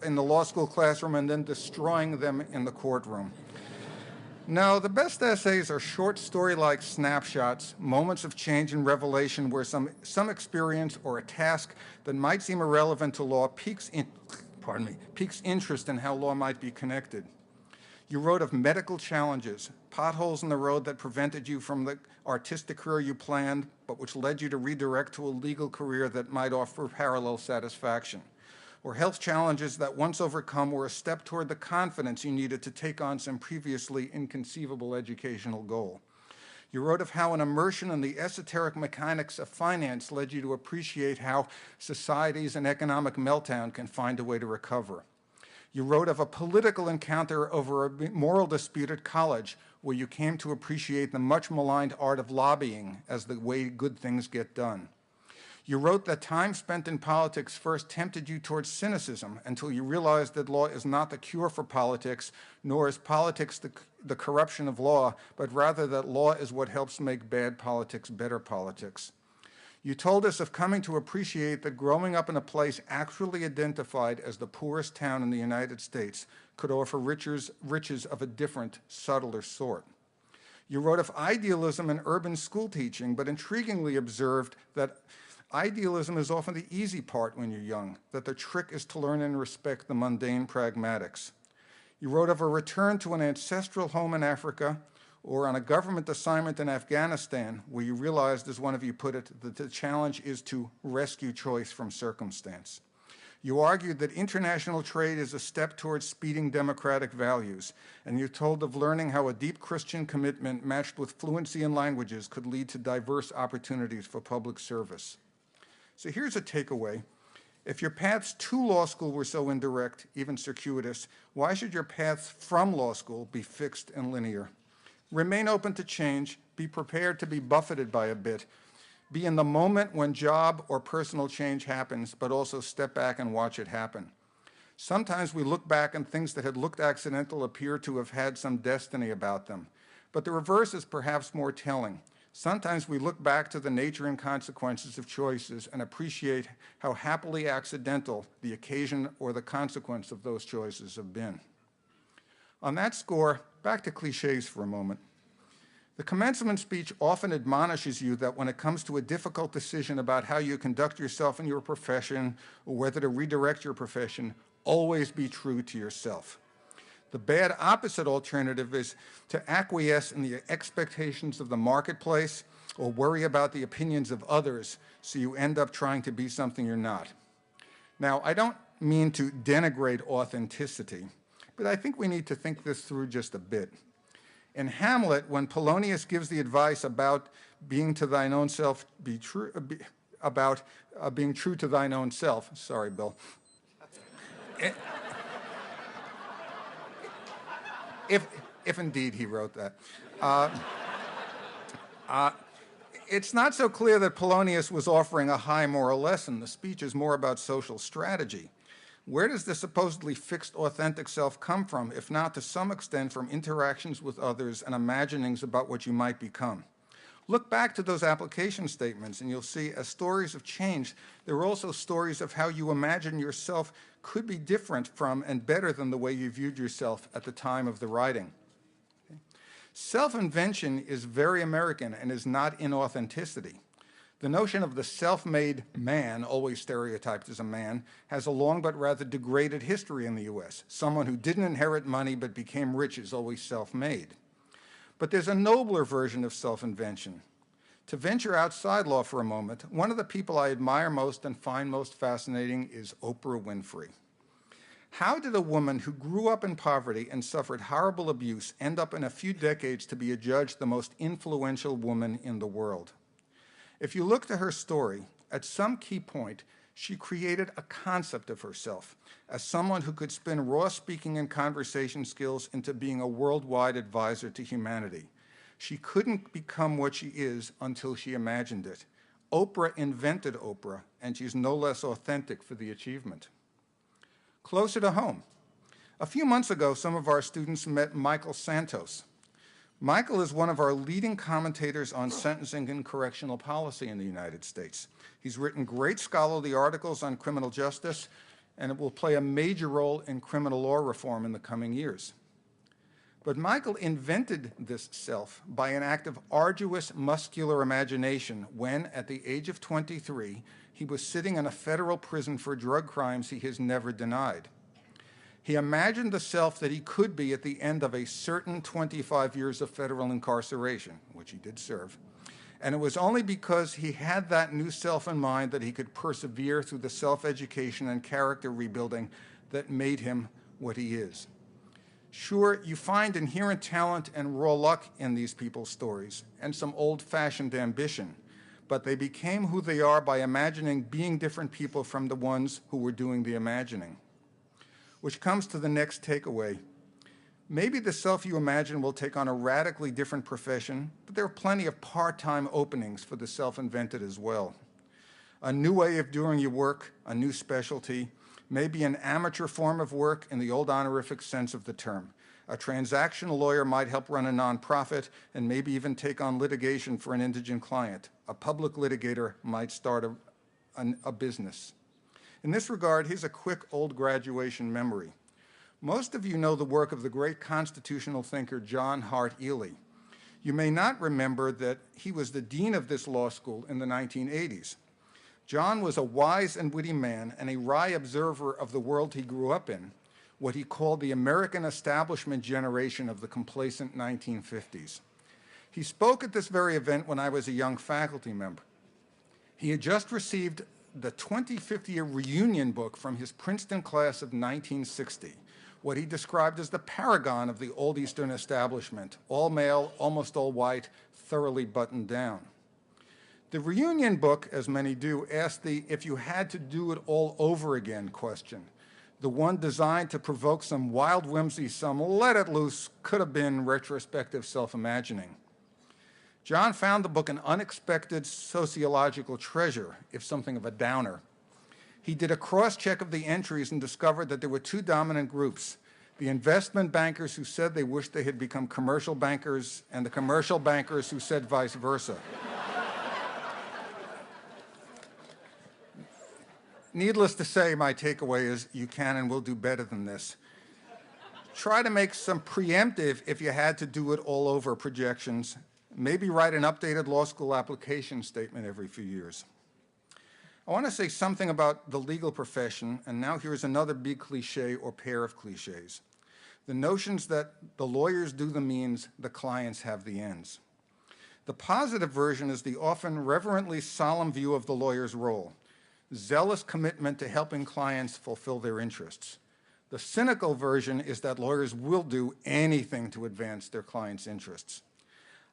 in the law school classroom and then destroying them in the courtroom. No, the best essays are short story-like snapshots, moments of change and revelation where some experience or a task that might seem irrelevant to law piques interest in how law might be connected. You wrote of medical challenges, potholes in the road that prevented you from the artistic career you planned, but which led you to redirect to a legal career that might offer parallel satisfaction, or health challenges that once overcome were a step toward the confidence you needed to take on some previously inconceivable educational goal. You wrote of how an immersion in the esoteric mechanics of finance led you to appreciate how societies and economic meltdown can find a way to recover. You wrote of a political encounter over a moral dispute at college where you came to appreciate the much maligned art of lobbying as the way good things get done. You wrote that time spent in politics first tempted you towards cynicism until you realized that law is not the cure for politics, nor is politics the corruption of law, but rather that law is what helps make bad politics better politics. You told us of coming to appreciate that growing up in a place actually identified as the poorest town in the United States could offer riches of a different, subtler sort. You wrote of idealism in urban school teaching, but intriguingly observed that idealism is often the easy part when you're young, that the trick is to learn and respect the mundane pragmatics. You wrote of a return to an ancestral home in Africa, or on a government assignment in Afghanistan, where you realized, as one of you put it, that the challenge is to rescue choice from circumstance. You argued that international trade is a step towards speeding democratic values, and you told of learning how a deep Christian commitment matched with fluency in languages could lead to diverse opportunities for public service. So here's a takeaway. If your paths to law school were so indirect, even circuitous, why should your paths from law school be fixed and linear? Remain open to change, be prepared to be buffeted by a bit, be in the moment when job or personal change happens, but also step back and watch it happen. Sometimes we look back and things that had looked accidental appear to have had some destiny about them, but the reverse is perhaps more telling. Sometimes we look back to the nature and consequences of choices and appreciate how happily accidental the occasion or the consequence of those choices have been. On that score, back to cliches for a moment. The commencement speech often admonishes you that when it comes to a difficult decision about how you conduct yourself in your profession or whether to redirect your profession, always be true to yourself. The bad opposite alternative is to acquiesce in the expectations of the marketplace or worry about the opinions of others, so you end up trying to be something you're not. Now, I don't mean to denigrate authenticity, but I think we need to think this through just a bit. In Hamlet, when Polonius gives the advice about being to thine own self, being true to thine own self, sorry, Bill. If indeed he wrote that. It's not so clear that Polonius was offering a high moral lesson. The speech is more about social strategy. Where does the supposedly fixed, authentic self come from, if not to some extent from interactions with others and imaginings about what you might become? Look back to those application statements and you'll see as stories have changed, there are also stories of how you imagine yourself could be different from and better than the way you viewed yourself at the time of the writing. Okay. Self-invention is very American and is not inauthenticity. The notion of the self-made man, always stereotyped as a man, has a long but rather degraded history in the U.S. Someone who didn't inherit money but became rich is always self-made. But there's a nobler version of self-invention. To venture outside law for a moment, one of the people I admire most and find most fascinating is Oprah Winfrey. How did a woman who grew up in poverty and suffered horrible abuse end up in a few decades to be adjudged the most influential woman in the world? If you look to her story, at some key point, she created a concept of herself as someone who could spin raw speaking and conversation skills into being a worldwide advisor to humanity. She couldn't become what she is until she imagined it. Oprah invented Oprah, and she's no less authentic for the achievement. Closer to home. A few months ago, some of our students met Michael Santos. Michael is one of our leading commentators on sentencing and correctional policy in the United States. He's written great scholarly articles on criminal justice, and it will play a major role in criminal law reform in the coming years. But Michael invented this self by an act of arduous muscular imagination when, at the age of 23, he was sitting in a federal prison for drug crimes he has never denied. He imagined the self that he could be at the end of a certain 25 years of federal incarceration, which he did serve. And it was only because he had that new self in mind that he could persevere through the self-education and character rebuilding that made him what he is. Sure, you find inherent talent and raw luck in these people's stories, and some old-fashioned ambition, but they became who they are by imagining being different people from the ones who were doing the imagining. Which comes to the next takeaway. Maybe the self you imagine will take on a radically different profession, but there are plenty of part-time openings for the self-invented as well. A new way of doing your work, a new specialty, maybe an amateur form of work in the old honorific sense of the term. A transactional lawyer might help run a nonprofit and maybe even take on litigation for an indigent client. A public litigator might start a business. In this regard, here's a quick old graduation memory. Most of you know the work of the great constitutional thinker John Hart Ely. You may not remember that he was the dean of this law school in the 1980s. John was a wise and witty man and a wry observer of the world he grew up in, what he called the American establishment generation of the complacent 1950s. He spoke at this very event when I was a young faculty member. He had just received the 25th year reunion book from his Princeton class of 1960, what he described as the paragon of the old Eastern establishment, all male, almost all white, thoroughly buttoned down. The reunion book, as many do, asked the if you had to do it all over again question, the one designed to provoke some wild whimsy, some let it loose, could have been retrospective self-imagining. John found the book an unexpected sociological treasure, if something of a downer. He did a cross-check of the entries and discovered that there were two dominant groups, the investment bankers who said they wished they had become commercial bankers and the commercial bankers who said vice versa. Needless to say, my takeaway is you can and will do better than this. Try to make some preemptive, if you had to do it all over, projections. Maybe write an updated law school application statement every few years. I want to say something about the legal profession, and now here's another big cliche or pair of cliches. The notions that the lawyers do the means, the clients have the ends. The positive version is the often reverently solemn view of the lawyer's role, zealous commitment to helping clients fulfill their interests. The cynical version is that lawyers will do anything to advance their clients' interests.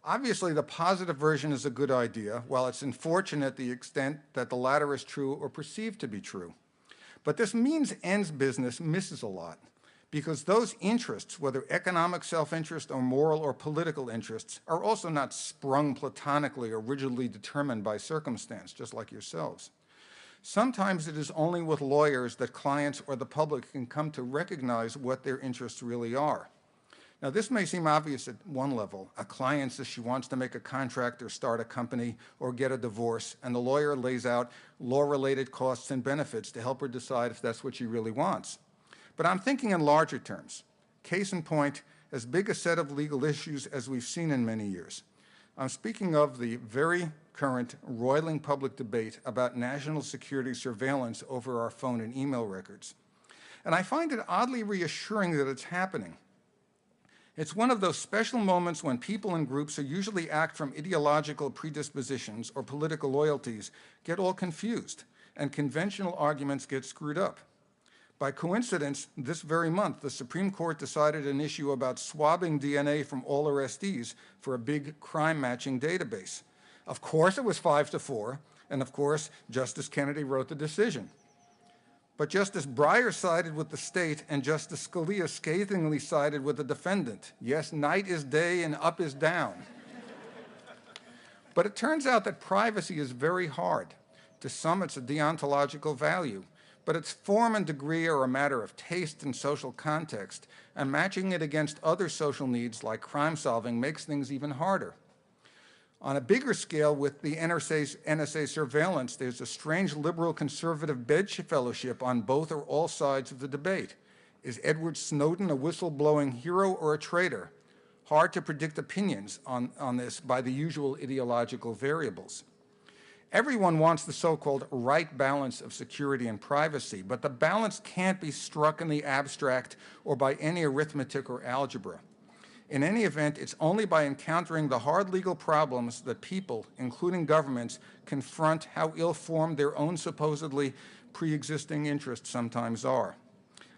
Obviously, the positive version is a good idea, while it's unfortunate the extent that the latter is true or perceived to be true. But this means-ends business misses a lot, because those interests, whether economic self-interest or moral or political interests, are also not sprung platonically or rigidly determined by circumstance, just like yourselves. Sometimes it is only with lawyers that clients or the public can come to recognize what their interests really are. Now, this may seem obvious at one level. A client says she wants to make a contract or start a company or get a divorce, and the lawyer lays out law-related costs and benefits to help her decide if that's what she really wants. But I'm thinking in larger terms. Case in point, as big a set of legal issues as we've seen in many years. I'm speaking of the very current roiling public debate about national security surveillance over our phone and email records. And I find it oddly reassuring that it's happening. It's one of those special moments when people and groups who usually act from ideological predispositions or political loyalties get all confused, and conventional arguments get screwed up. By coincidence, this very month, the Supreme Court decided an issue about swabbing DNA from all arrestees for a big crime-matching database. Of course, it was 5-4, and of course, Justice Kennedy wrote the decision. But Justice Breyer sided with the state, and Justice Scalia scathingly sided with the defendant. Yes, night is day and up is down. But it turns out that privacy is very hard. To some, it's a deontological value. but its form and degree are a matter of taste and social context, and matching it against other social needs like crime solving makes things even harder. On a bigger scale, with the NSA surveillance, there's a strange liberal conservative bedfellowship on both or all sides of the debate. Is Edward Snowden a whistleblowing hero or a traitor? Hard to predict opinions on this by the usual ideological variables. Everyone wants the so-called right balance of security and privacy, but the balance can't be struck in the abstract or by any arithmetic or algebra. In any event, it's only by encountering the hard legal problems that people, including governments, confront how ill-formed their own supposedly pre-existing interests sometimes are.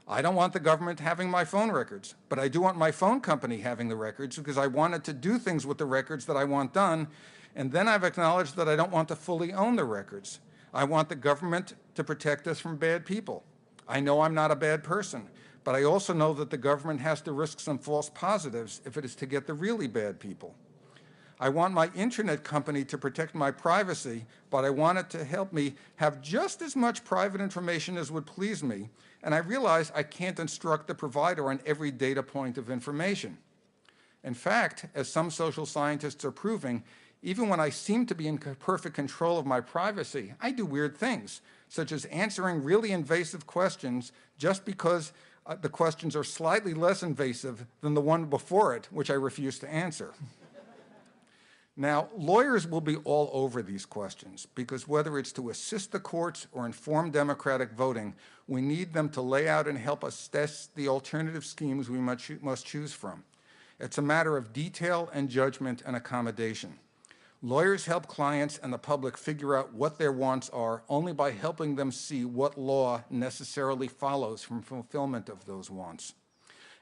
I don't want the government having my phone records, but I do want my phone company having the records because I wanted to do things with the records that I want done, and then I've acknowledged that I don't want to fully own the records. I want the government to protect us from bad people. I know I'm not a bad person, but I also know that the government has to risk some false positives if it is to get the really bad people. I want my internet company to protect my privacy, but I want it to help me have just as much private information as would please me, and I realize I can't instruct the provider on every data point of information. In fact, as some social scientists are proving, even when I seem to be in perfect control of my privacy, I do weird things, such as answering really invasive questions just because the questions are slightly less invasive than the one before it, which I refuse to answer. Now, lawyers will be all over these questions because whether it's to assist the courts or inform democratic voting, we need them to lay out and help us test the alternative schemes we must choose from. It's a matter of detail and judgment and accommodation. Lawyers help clients and the public figure out what their wants are only by helping them see what law necessarily follows from fulfillment of those wants.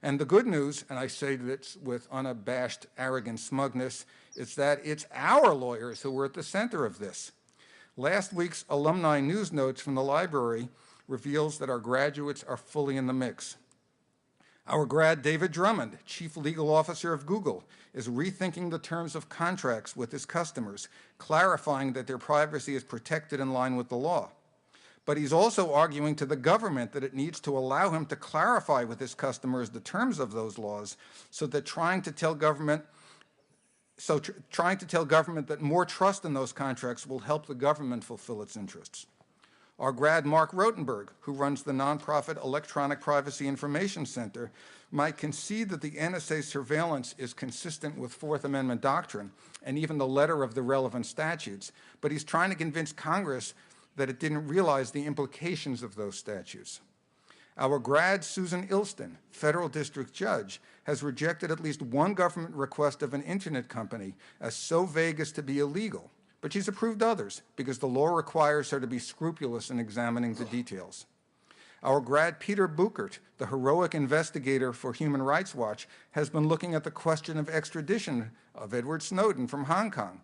And the good news, and I say this with unabashed, arrogant smugness, is that it's our lawyers who are at the center of this. Last week's alumni news notes from the library reveals that our graduates are fully in the mix. Our grad, David Drummond, Chief Legal Officer of Google, is rethinking the terms of contracts with his customers, clarifying that their privacy is protected in line with the law. But he's also arguing to the government that it needs to allow him to clarify with his customers the terms of those laws, so that trying to tell government that more trust in those contracts will help the government fulfill its interests. Our grad, Mark Rotenberg, who runs the nonprofit Electronic Privacy Information Center, might concede that the NSA surveillance is consistent with Fourth Amendment doctrine and even the letter of the relevant statutes, but he's trying to convince Congress that it didn't realize the implications of those statutes. Our grad, Susan Ilston, federal district judge, has rejected at least one government request of an internet company as so vague as to be illegal. But she's approved others because the law requires her to be scrupulous in examining the details. Our grad, Peter Buchert, the heroic investigator for Human Rights Watch, has been looking at the question of extradition of Edward Snowden from Hong Kong.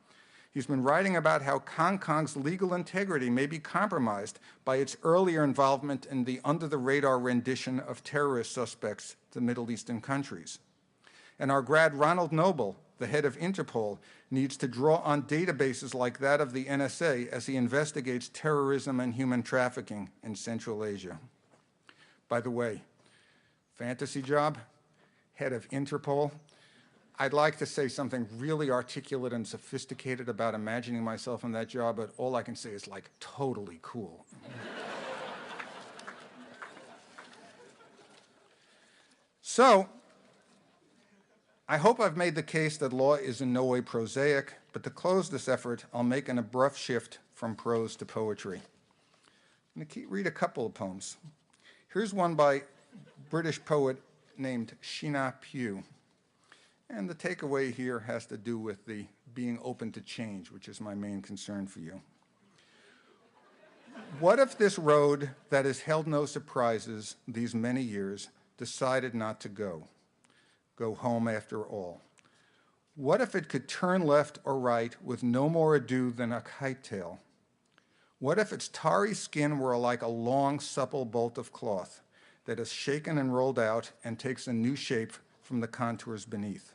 He's been writing about how Hong Kong's legal integrity may be compromised by its earlier involvement in the under-the-radar rendition of terrorist suspects to Middle Eastern countries. And our grad, Ronald Noble, the head of Interpol, needs to draw on databases like that of the NSA as he investigates terrorism and human trafficking in Central Asia. By the way, fantasy job, head of Interpol. I'd like to say something really articulate and sophisticated about imagining myself in that job, but all I can say is like totally cool. So, I hope I've made the case that law is in no way prosaic, but to close this effort, I'll make an abrupt shift from prose to poetry. I'm going to read a couple of poems. Here's one by British poet named Shina Pugh. And the takeaway here has to do with the being open to change, which is my main concern for you. What if this road that has held no surprises these many years decided not to go home after all? What if it could turn left or right with no more ado than a kite tail? What if its tarry skin were like a long, supple bolt of cloth that is shaken and rolled out and takes a new shape from the contours beneath?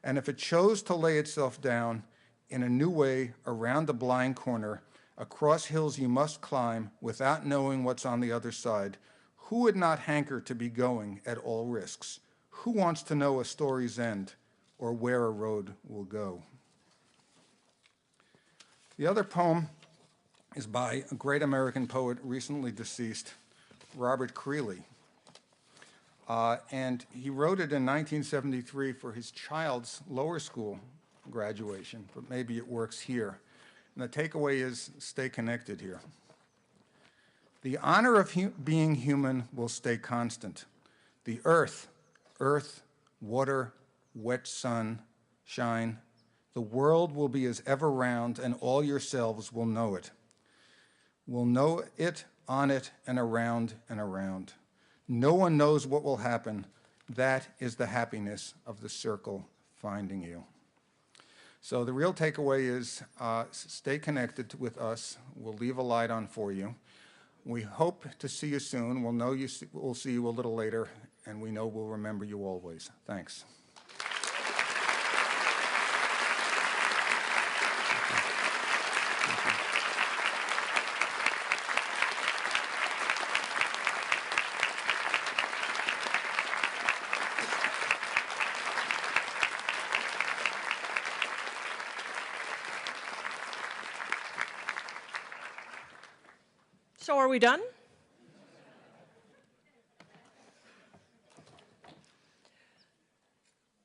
And if it chose to lay itself down in a new way around a blind corner, Across hills you must climb without knowing what's on the other side. Who would not hanker to be going at all risks? Who wants to know a story's end or where a road will go? The other poem is by a great American poet recently deceased, Robert Creeley. And he wrote it in 1973 for his child's lower school graduation, but maybe it works here. And the takeaway is stay connected here. The honor of being human will stay constant. The earth, water, wet sun, shine. The world will be as ever round, and all yourselves will know it. Will know it, on it, and around and around. No one knows what will happen. That is the happiness of the circle finding you. So the real takeaway is stay connected with us. We'll leave a light on for you. We hope to see you soon. We'll see you a little later, and we know we'll remember you always. Thanks. So are we done?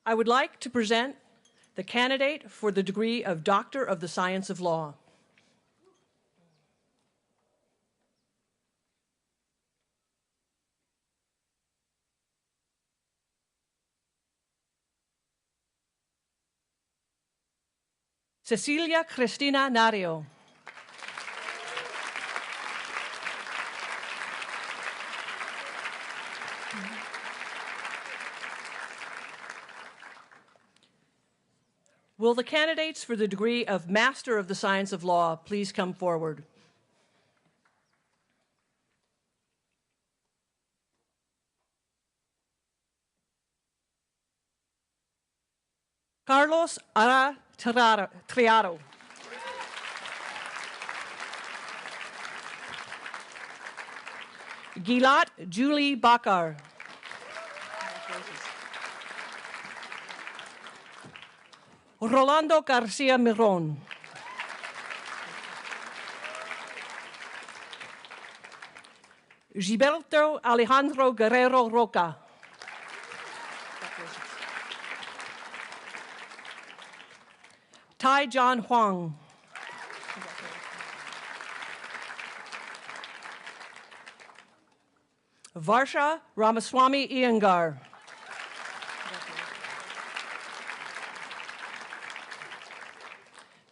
I would like to present the candidate for the degree of Doctor of the Science of Law. Cecilia Cristina Nario. Will the candidates for the degree of Master of the Science of Law please come forward? Carlos Ara Triaro. Gilat Julie Bakar. Rolando Garcia Miron. Gilberto Alejandro Guerrero Roca. Tai John Huang. Varsha Ramaswamy Iyengar.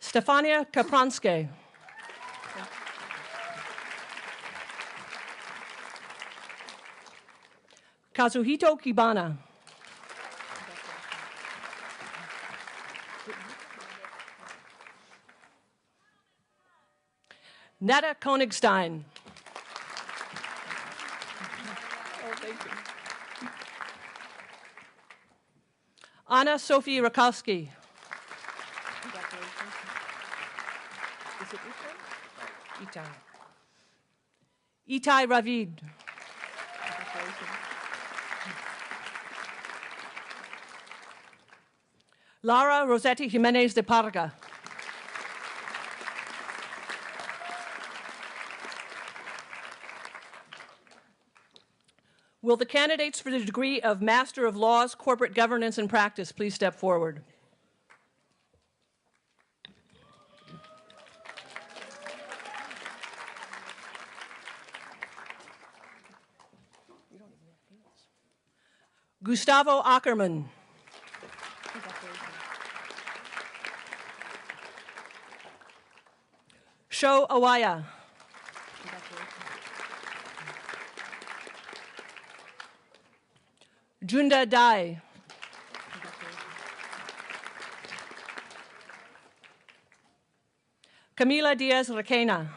Stefania Kapranske. Kazuhito Kibana. Netta Konigstein. Anna Sophie Rakowski. Itai Ravid. Lara Rossetti Jimenez de Parga. Will the candidates for the degree of Master of Laws, Corporate Governance and Practice please step forward? Gustavo Ackerman. Sho Awaya. Junda Dai. Camila Diaz Requena.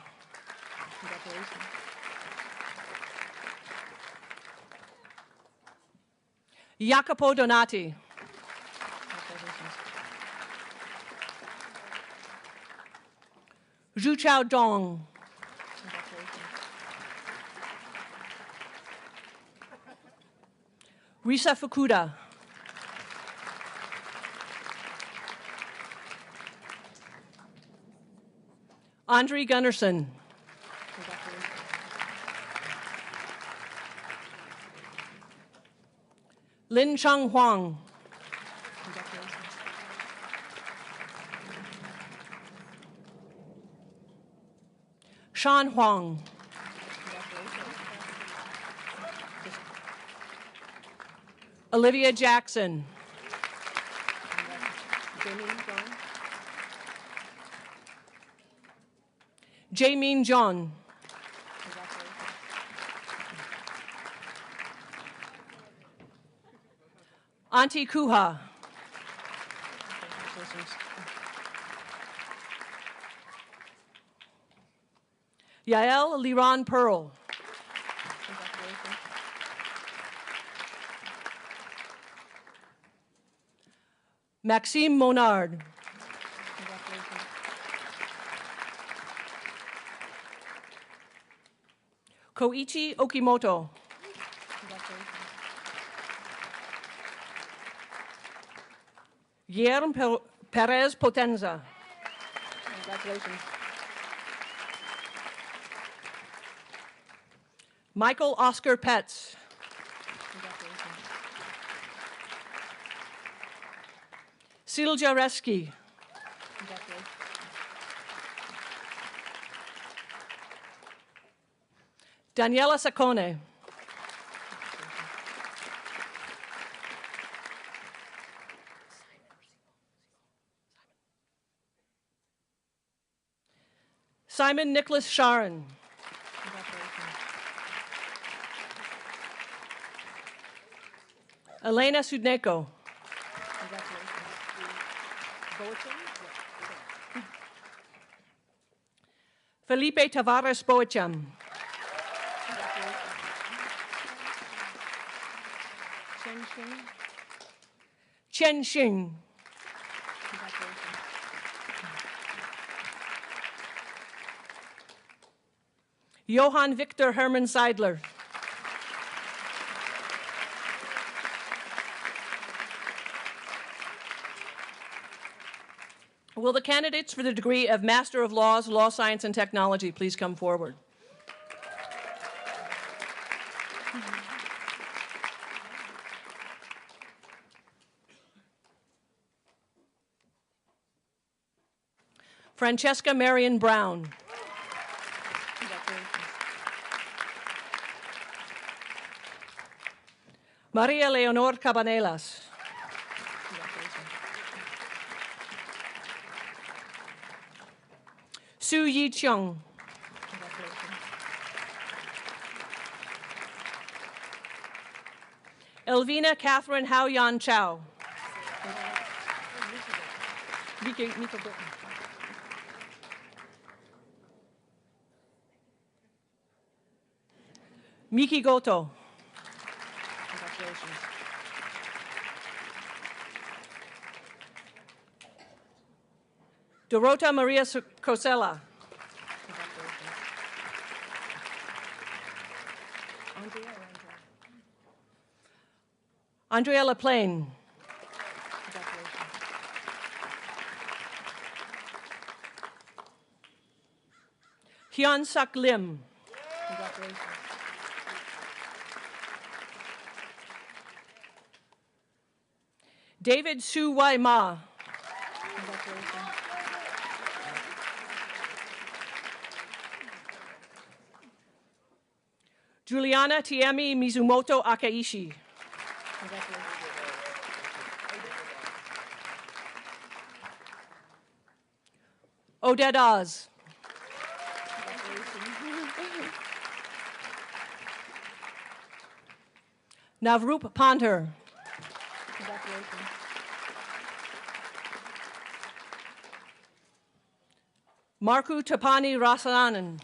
Jacopo Donati. Zhu Chao Dong. Risa Fukuda. Andre Gunnarsson. Lin Cheng Huang. Sean Huang. Olivia Jackson. Jaemin John. Auntie Kuha. Yael Liran Pearl. Maxime Monard. Koichi Okimoto. Guillermo Perez Potenza. Congratulations. Michael Oscar Petz. Silja Reski. Daniela Saccone. Simon Nicholas Sharon. Elena Sudneko. Felipe Tavares Boacham. Chen Xing. Johann Victor Hermann Seidler. Will the candidates for the degree of Master of Laws, Law, Science, and Technology please come forward? Francesca Marion Brown. Maria Leonor Cabanelas. Su Yi Chung. Elvina Catherine Hao Yan Chow. Miki Goto. Dorota Maria Cosella. Andrea LaPlane. Hyun Suk Lim. David Su Wai Ma. Juliana Tiemi Mizumoto Akaishi. Odette Oz. Navroop Panter. Marku Tapani Rasananan.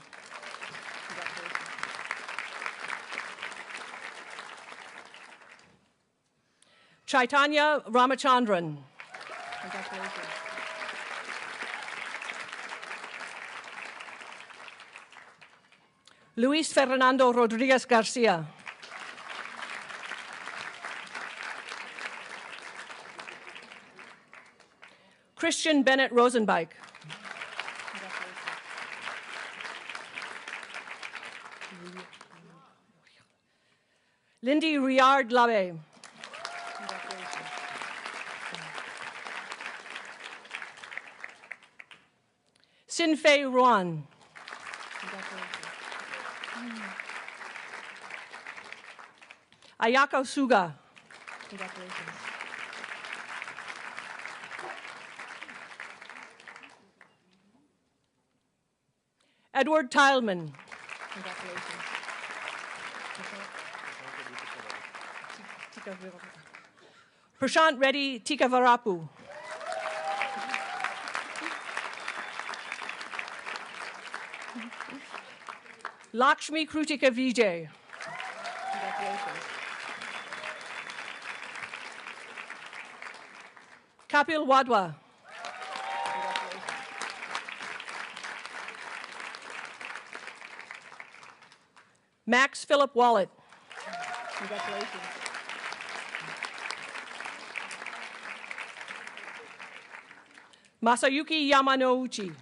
Chaitanya Ramachandran. Luis Fernando Rodriguez Garcia. Christian Bennett Rosenbike. Lindy Riard Labe. Sinfei Ruan. Ayako Suga. Edward Tileman. Prashant Reddy Tikavarapu. Lakshmi Krutika Vijay. Kapil Wadwa. Max Philip Wallet. Congratulations. Masayuki Yamanouchi.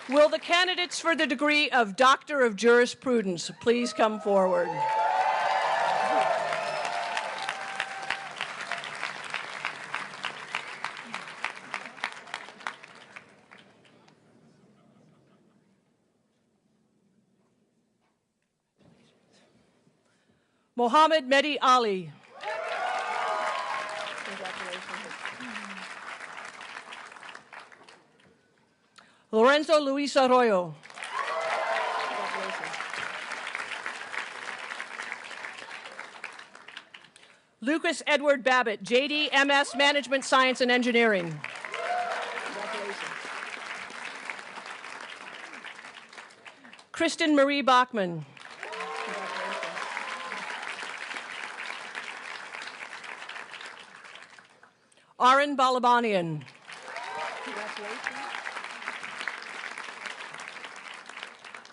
Will the candidates for the degree of Doctor of Jurisprudence please come forward? Mohammed Mehdi Ali. Lorenzo Luis Arroyo. Lucas Edward Babbitt, JD, MS, Management Science and Engineering. Kristen Marie Bachman. Aaron Balabanian.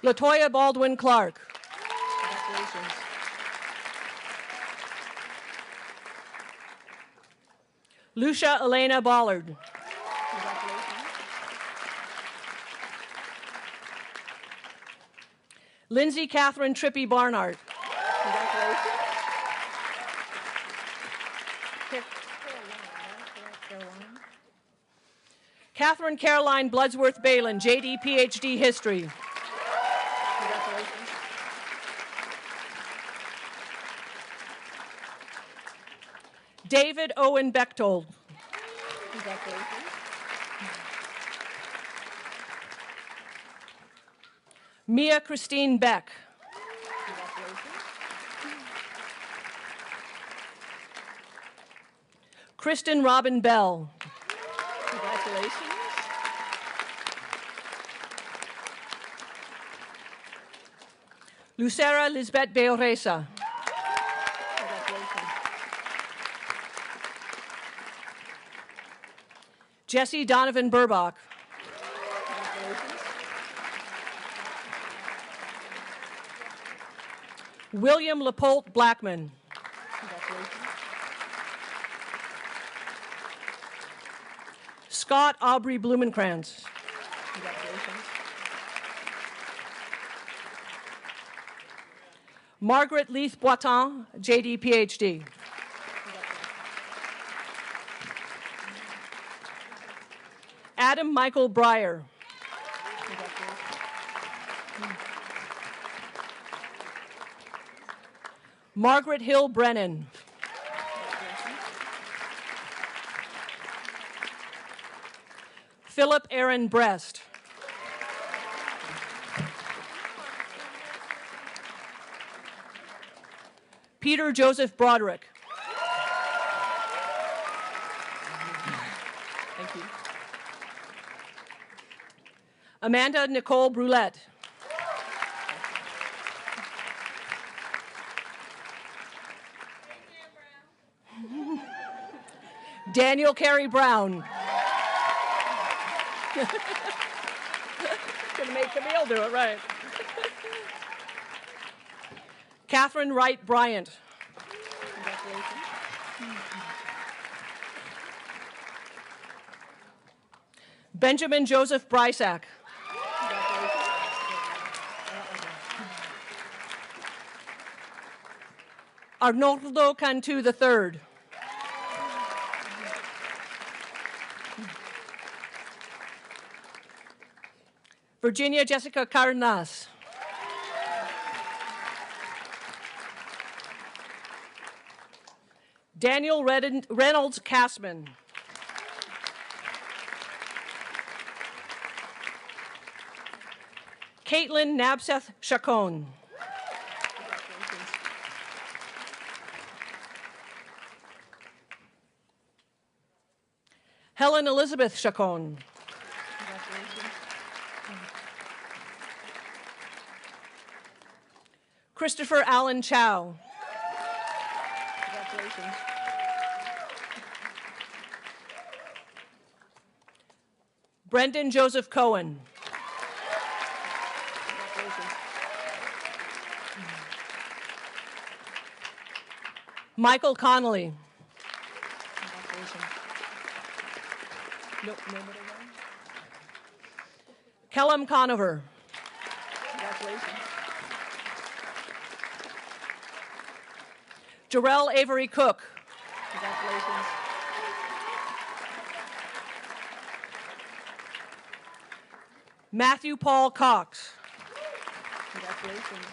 Latoya Baldwin Clark. Lucia Elena Bollard. Lindsay Catherine Trippy Barnhart. Catherine Caroline Bloodsworth Balin, JD, PhD, History. David Owen Bechtold. Mia Christine Beck. Kristen Robin Bell. Congratulations. Lucera Lisbeth Beoresa. Jesse Donovan Burbach. William Lepolt Blackman. Scott Aubrey Blumenkrantz. Margaret Leith Boitin, JD, PhD. Adam Michael Breyer. Margaret Hill Brennan. Philip Aaron Brest. Peter Joseph Broderick. Thank you. Amanda Nicole Brulette. Daniel Carey Brown. Gonna make Camille do it, right? Catherine Wright Bryant. Congratulations. Benjamin Joseph Brysack. Arnoldo Cantu III. Virginia Jessica Cardenas. Daniel Reynolds Castman. Caitlin Nabseth Chacon. Helen Elizabeth Chacon. Christopher Allen Chow. Congratulations. Brendan Joseph Cohen. Congratulations. Michael Connolly. Congratulations. Nope, nobody won. Kellum Conover. Congratulations. Jarrell Avery Cook. Congratulations. Matthew Paul Cox. Congratulations.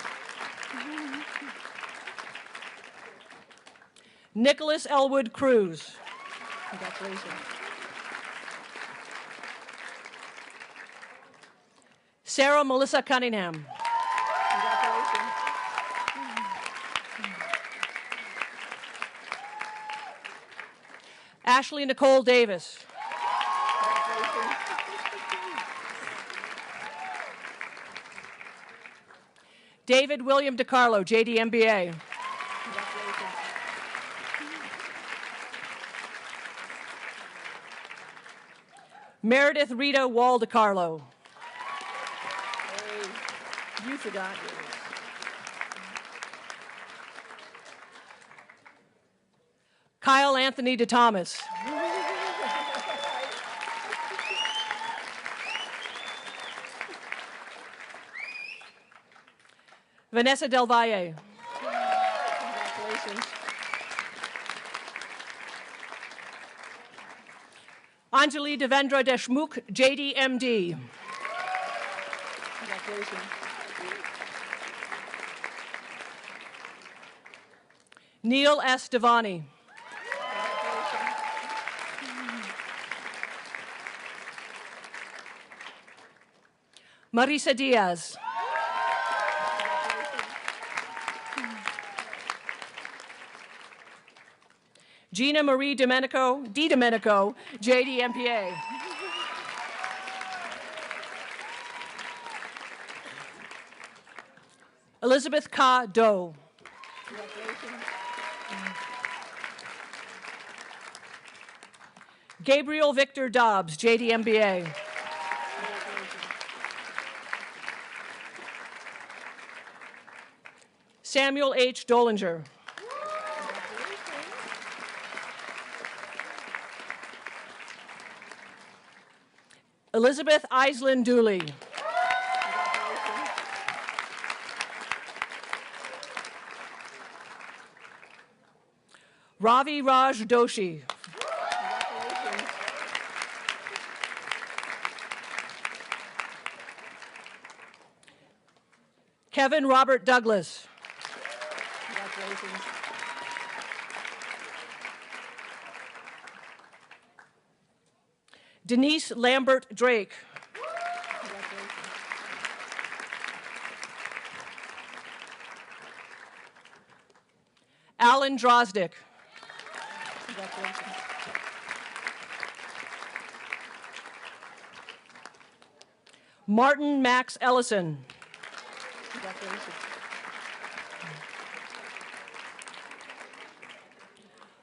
Nicholas Elwood Cruz. Congratulations. Sarah Melissa Cunningham. Congratulations. Ashley Nicole Davis. Congratulations. David William DiCarlo, JD MBA. Congratulations. Meredith Rita Wall DiCarlo. Hey, you forgot yours. Kyle Anthony DeThomas. Vanessa Del Valle. Congratulations. Anjali Devendra Deshmukh, JD MD. Congratulations. Neil S. Devani. Marisa Diaz. Gina Marie Domenico, DiDomenico, JD MPA. Elizabeth Ka Doe. Congratulations. Gabriel Victor Dobbs, JD MBA. Samuel H. Dolinger. Elizabeth Islin Dooley. Ravi Raj Doshi. Kevin Robert Douglas. Congratulations. Denise Lambert Drake. Congratulations. Alan Drozdick. Congratulations. Martin Max Ellison. Congratulations.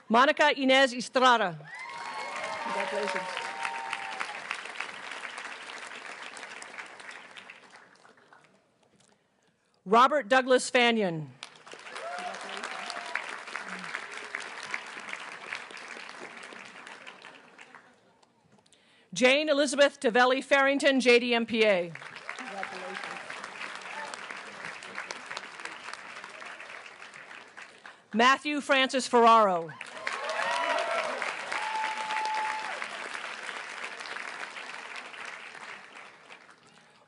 Monica Inez Estrada. Congratulations. Robert Douglas Fanyon. Jane Elizabeth Tavelli Farrington, JDMPA. Congratulations. Matthew Francis Ferraro.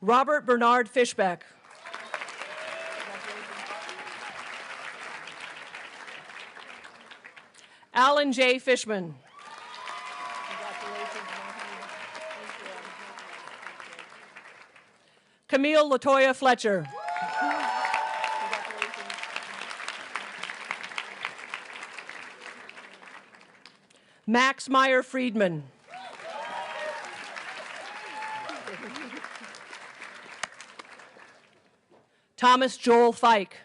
Robert Bernard Fishbeck. Alan J. Fishman. Congratulations. Camille Latoya Fletcher. Max Meyer Friedman. Thomas Joel Fike.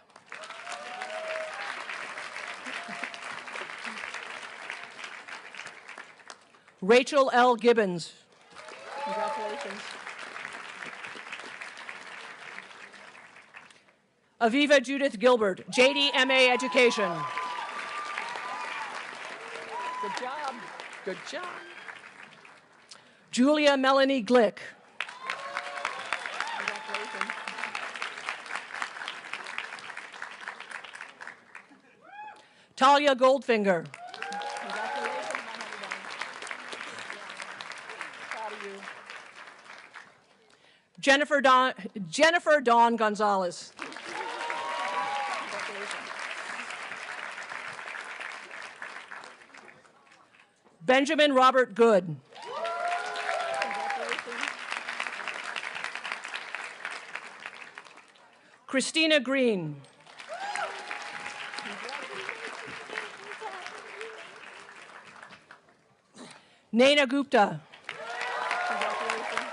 Rachel L. Gibbons. Congratulations. Aviva Judith Gilbert, JDMA Education. Good job. Good job. Julia Melanie Glick. Congratulations. Talia Goldfinger. Congratulations, my honey bun. Proud of you. Jennifer Dawn Gonzalez. Congratulations. Benjamin Robert Good. Congratulations. Christina Green. Naina Gupta. Congratulations.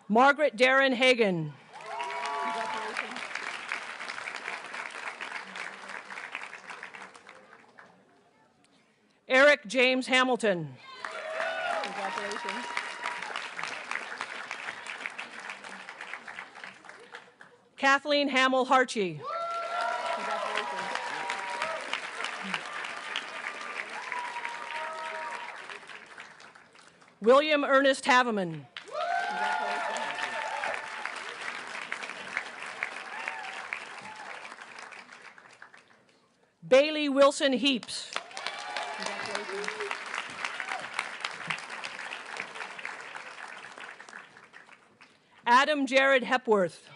Margaret Darren Hagan. Congratulations. Eric James Hamilton. Congratulations. Kathleen Hamill Harchie. Congratulations. William Ernest Haveman. Congratulations. Bailey Wilson Heaps. Congratulations. Adam Jared Hepworth.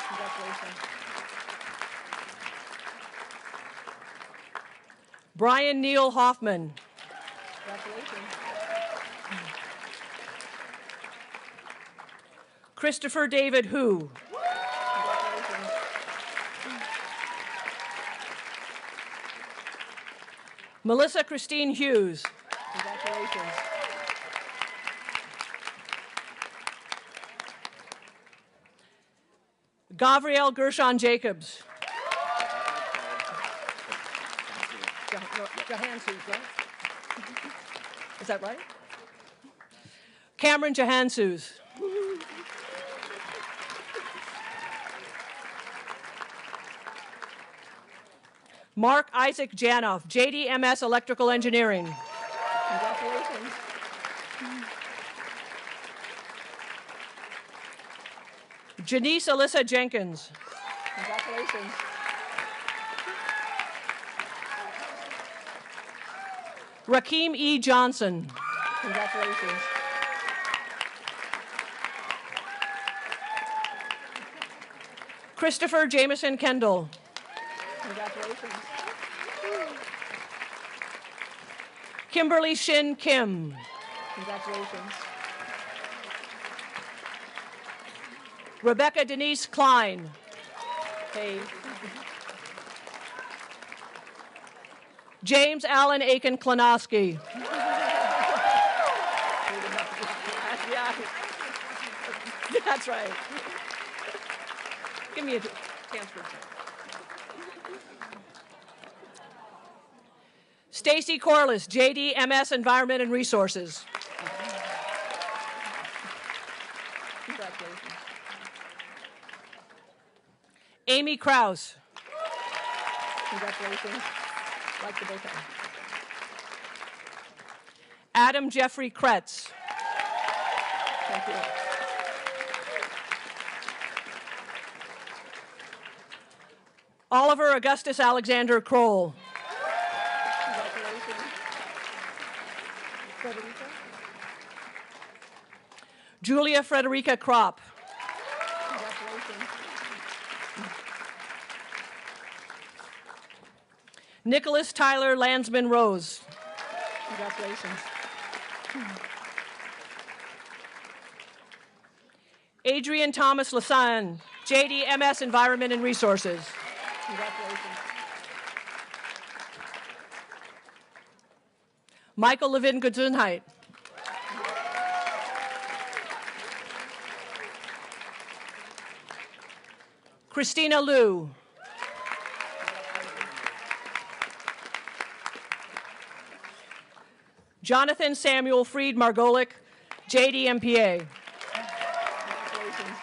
Congratulations. Brian Neal Hoffman. Congratulations. Christopher David Hu. Congratulations. Melissa Christine Hughes. Congratulations. Gabrielle Gershon Jacobs. Johanses, right? Is that right? Cameron Johansus. Mark Isaac Janoff, JDMS Electrical Engineering. Congratulations. Janice Alyssa Jenkins. Congratulations. Rakeem E. Johnson. Congratulations. Christopher Jameson Kendall. Congratulations. Kimberly Shin Kim. Congratulations. Rebecca Denise Klein. Hey. James Allen Aiken Klonowski. That's right. Give me a chance for Stacy Corliss, JD, MS, Environment and Resources. Congratulations. Amy Krause. Congratulations. Like the bouquet. Adam Jeffrey Kretz. Thank you. Oliver Augustus Alexander Kroll. Congratulations. Frederica. Julia Frederica Kropp. Congratulations. Nicholas Tyler Landsman Rose. Congratulations. Adrian Thomas Lasan, JD, MS, Environment and Resources. Congratulations. Michael Levin Gesundheit. Christina Liu. Jonathan Samuel Fried Margolick, JD, MPA. Congratulations.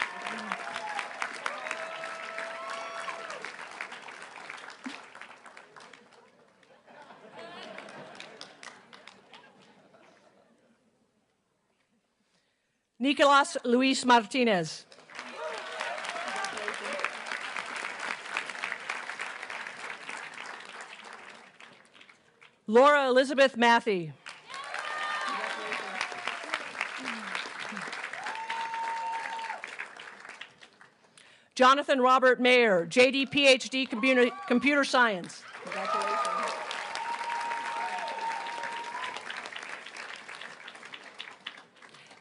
Nicolas Luis Martinez. Laura Elizabeth Matthey. Jonathan Robert Mayer, JD, PhD, Computer Science. Congratulations.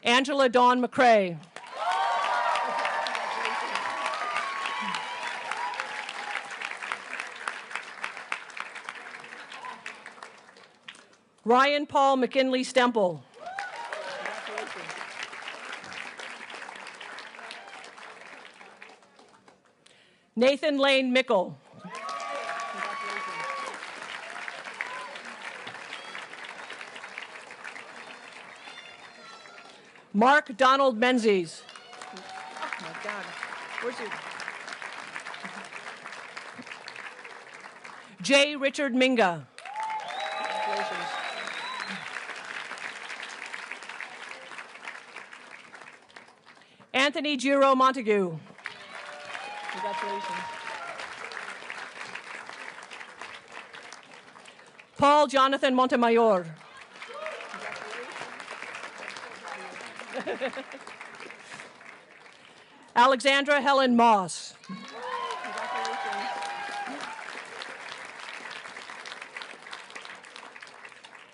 Angela Dawn McCrae. Ryan Paul McKinley Stemple. Nathan Lane Mickle. Mark Donald Menzies. Oh my God. Where's your... J. Richard Minga. Congratulations. Anthony Giro Montague. Congratulations. Paul Jonathan Montemayor. Alexandra Helen Moss. Congratulations.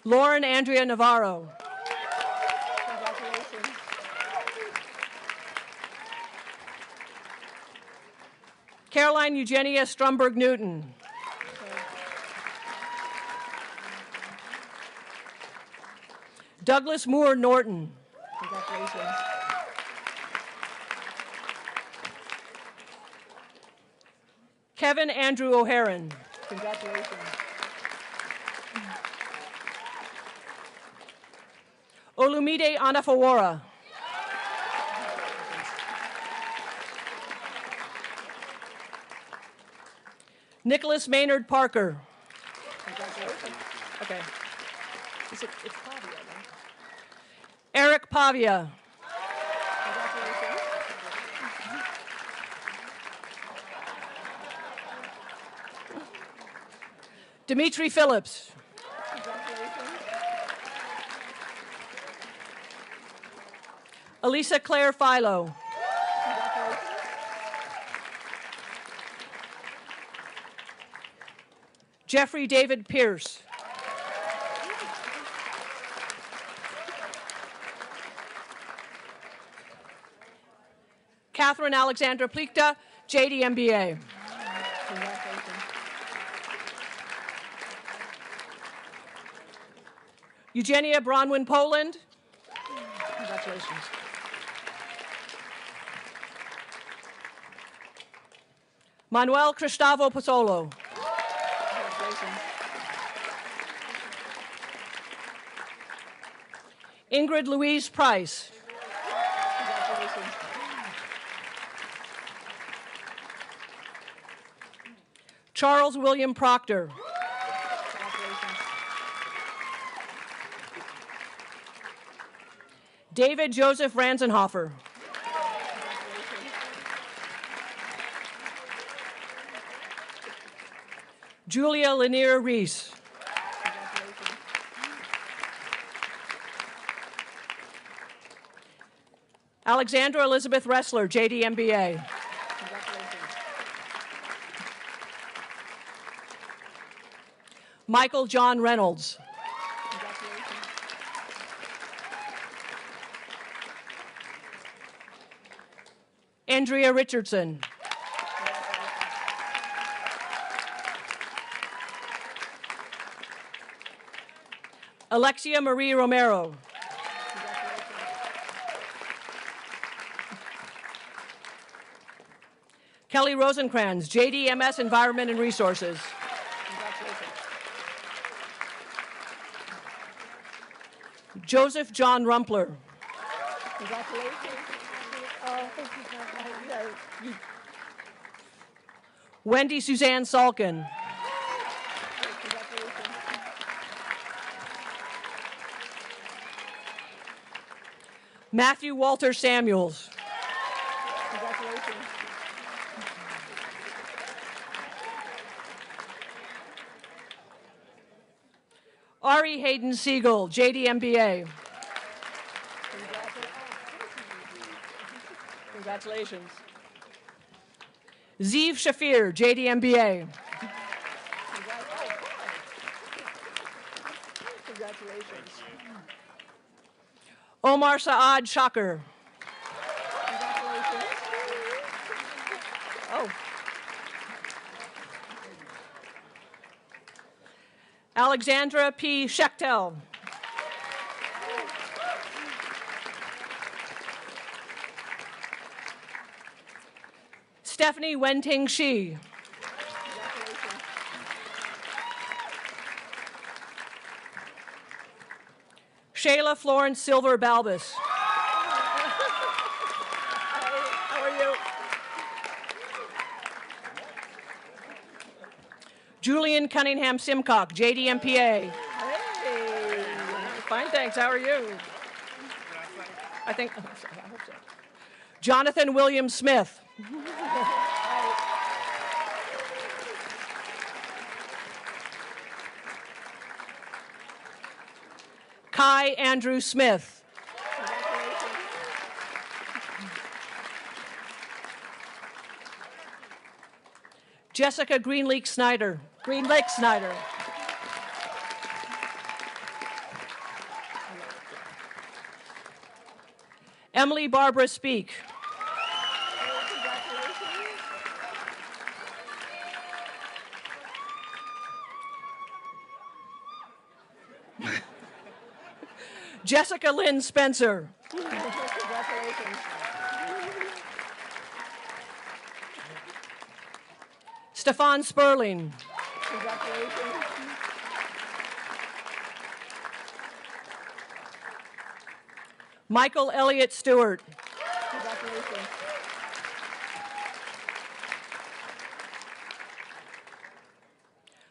Lauren Andrea Navarro. Congratulations. Caroline Eugenia Stromberg Newton. Douglas Moore Norton. Congratulations. Kevin Andrew O'Haron. Congratulations. Olumide Anafawara. Nicholas Maynard Parker. Congratulations. Okay. It's Pavia, right? Eric Pavia. Congratulations. Dimitri Phillips. Congratulations. Elisa Claire Philo. Congratulations. Jeffrey David Pierce. Catherine Alexandra Plichta, JD, MBA. Congratulations. Eugenia Bronwyn Poland. Congratulations. Manuel Cristavo Pozzolo. Congratulations. Ingrid Louise Price. Congratulations. Charles William Proctor. Congratulations. David Joseph Ranzenhofer. Julia Lanier Reese. Alexandra Elizabeth Ressler, JD MBA. Michael John Reynolds. Andrea Richardson. Alexia Marie Romero. Kelly Rosencrans, JDMS Environment and Resources. Joseph John Rumpler. Congratulations. You Wendy Suzanne Salkin. Matthew Walter Samuels. Congratulations. Ari Hayden Siegel, JD Congratulations. Zeev Shafir, JD Congratulations. Omar Saad Shakir. Congratulations. Oh, Alexandra P. Schechtel. Stephanie Wenting Shi. Shayla Florence Silver Balbus. how are you? Julian Cunningham Simcock, JDMPA. Hey, fine, thanks. How are you? I hope so. Jonathan William Smith. Kai Andrew Smith. Jessica Greenlake Snyder. Emily Barbara Speak. Jessica Lynn Spencer. Congratulations. Stefan Sperling. Congratulations. Michael Elliott Stewart. Congratulations.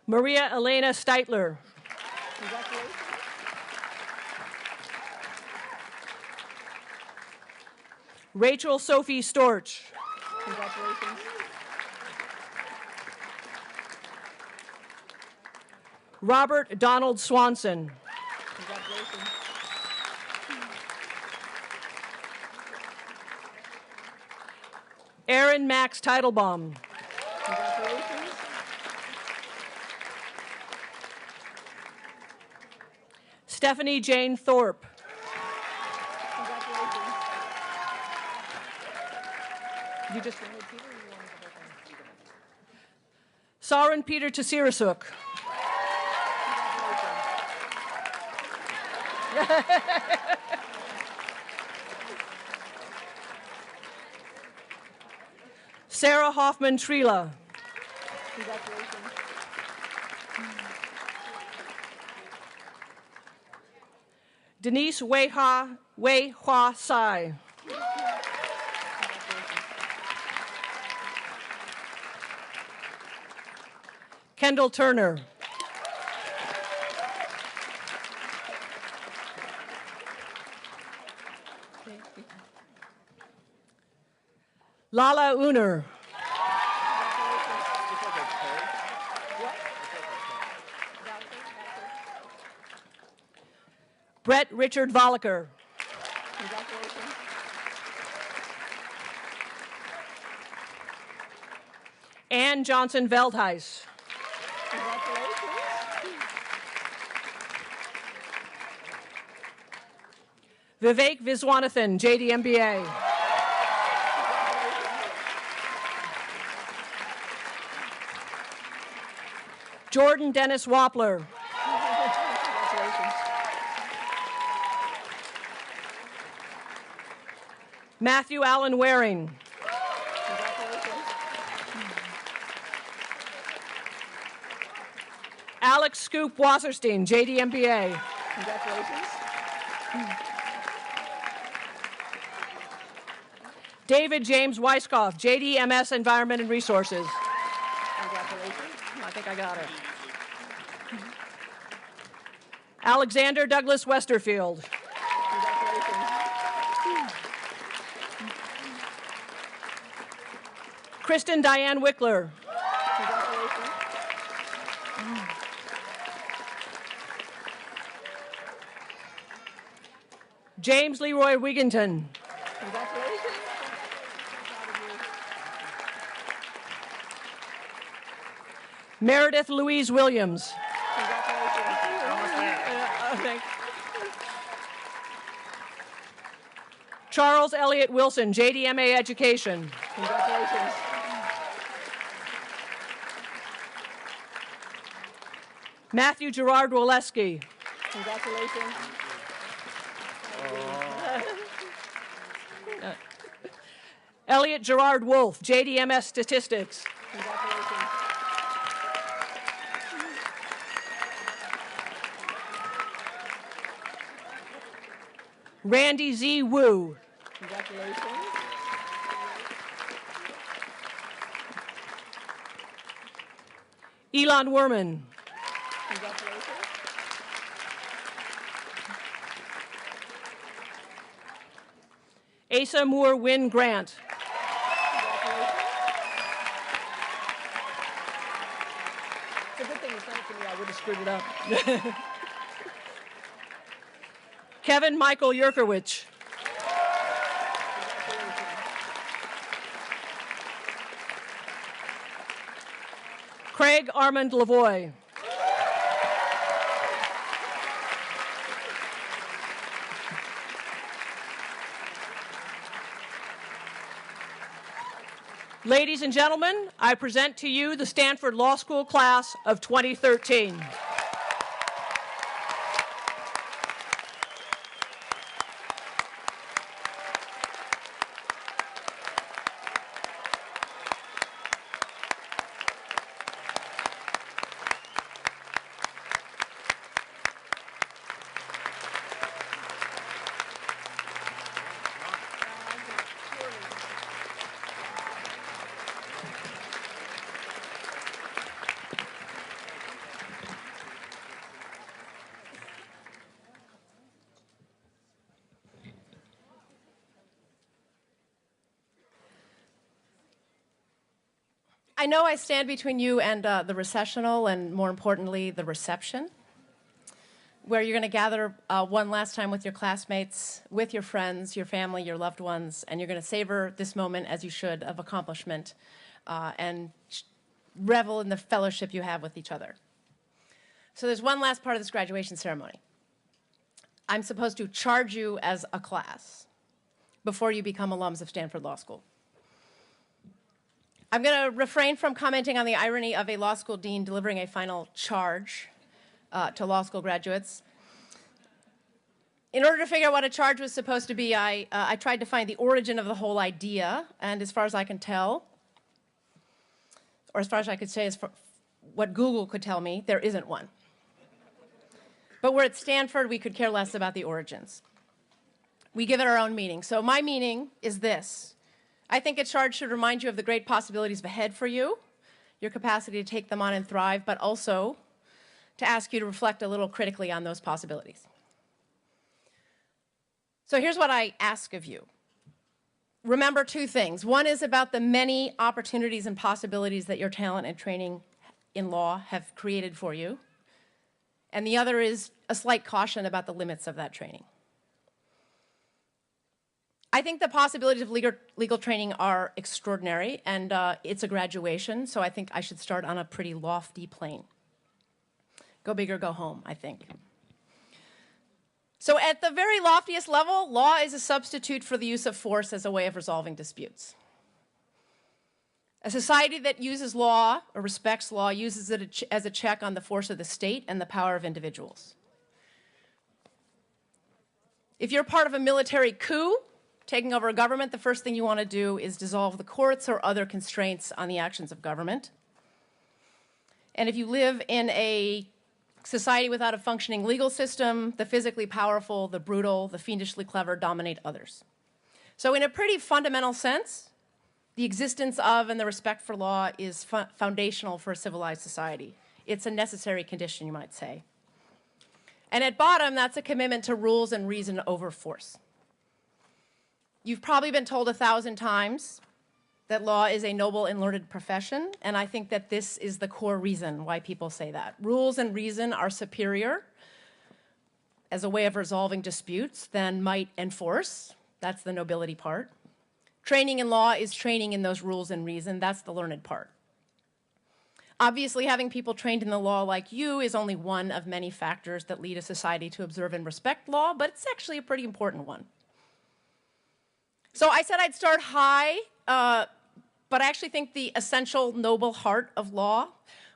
Maria Elena Steitler. Congratulations. Rachel Sophie Storch. Congratulations. Robert Donald Swanson. Congratulations. Aaron Max Teitelbaum. Congratulations. Stephanie Jane Thorpe. Congratulations. You just wanted Peter or you wanted the whole thing? Sarin Peter Tasirasuk. Sarah Hoffman Trila. Congratulations. Denise Wei Hua Sai. Kendall Turner. Lala Uner. Brett Richard Volliker. Congratulations. Ann Johnson Veldhuis. Congratulations. Vivek Viswanathan, JD MBA. Jordan Dennis Wappler. Matthew Allen Waring. Alex Scoop Wasserstein, JD MBA. Congratulations. David James Weiskopf, JD MS Environment and Resources. Congratulations. I think I got it. Alexander Douglas Westerfield. Congratulations. Kristen Diane Wickler. Congratulations. James Leroy Wigginton. Congratulations. Meredith Louise Williams. Congratulations. Charles Elliott Wilson, JDMA Education. Congratulations. Matthew Gerard Woleski. Congratulations. Elliot Gerard Wolf, JDMS Statistics. Congratulations. Randy Z. Wu. Congratulations. Elon Werman. Congratulations. Asa Moore Wynn Grant. It's a good thing you sent it to me. I would have screwed it up. Kevin Michael Yerkowicz. Craig Armand Lavoie. Ladies and gentlemen, I present to you the Stanford Law School Class of 2013. I know I stand between you and the recessional, and more importantly, the reception, where you're going to gather one last time with your classmates, with your friends, your family, your loved ones, and you're going to savor this moment, as you should, of accomplishment and revel in the fellowship you have with each other. So there's one last part of this graduation ceremony. I'm supposed to charge you as a class before you become alums of Stanford Law School. I'm going to refrain from commenting on the irony of a law school dean delivering a final charge to law school graduates. In order to figure out what a charge was supposed to be, I tried to find the origin of the whole idea, and as far as I can tell, or as far as I could say, as for what Google could tell me, there isn't one. But we're at Stanford, we could care less about the origins. We give it our own meaning. So my meaning is this. I think a charge should remind you of the great possibilities ahead for you, your capacity to take them on and thrive, but also to ask you to reflect a little critically on those possibilities. So here's what I ask of you. Remember two things. One is about the many opportunities and possibilities that your talent and training in law have created for you. And the other is a slight caution about the limits of that training. I think the possibilities of legal training are extraordinary, and it's a graduation, so I think I should start on a pretty lofty plane. Go big or go home, I think. So at the very loftiest level, law is a substitute for the use of force as a way of resolving disputes. A society that uses law or respects law uses it as a check on the force of the state and the power of individuals. If you're part of a military coup, taking over a government, the first thing you want to do is dissolve the courts or other constraints on the actions of government. And if you live in a society without a functioning legal system, the physically powerful, the brutal, the fiendishly clever dominate others. So in a pretty fundamental sense, the existence of and the respect for law is foundational for a civilized society. It's a necessary condition, you might say. And at bottom, that's a commitment to rules and reason over force. You've probably been told 1,000 times that law is a noble and learned profession, and I think that this is the core reason why people say that. Rules and reason are superior as a way of resolving disputes than might and force. That's the nobility part. Training in law is training in those rules and reason. That's the learned part. Obviously, having people trained in the law like you is only one of many factors that lead a society to observe and respect law, but it's actually a pretty important one. So I said I'd start high, but I actually think the essential noble heart of law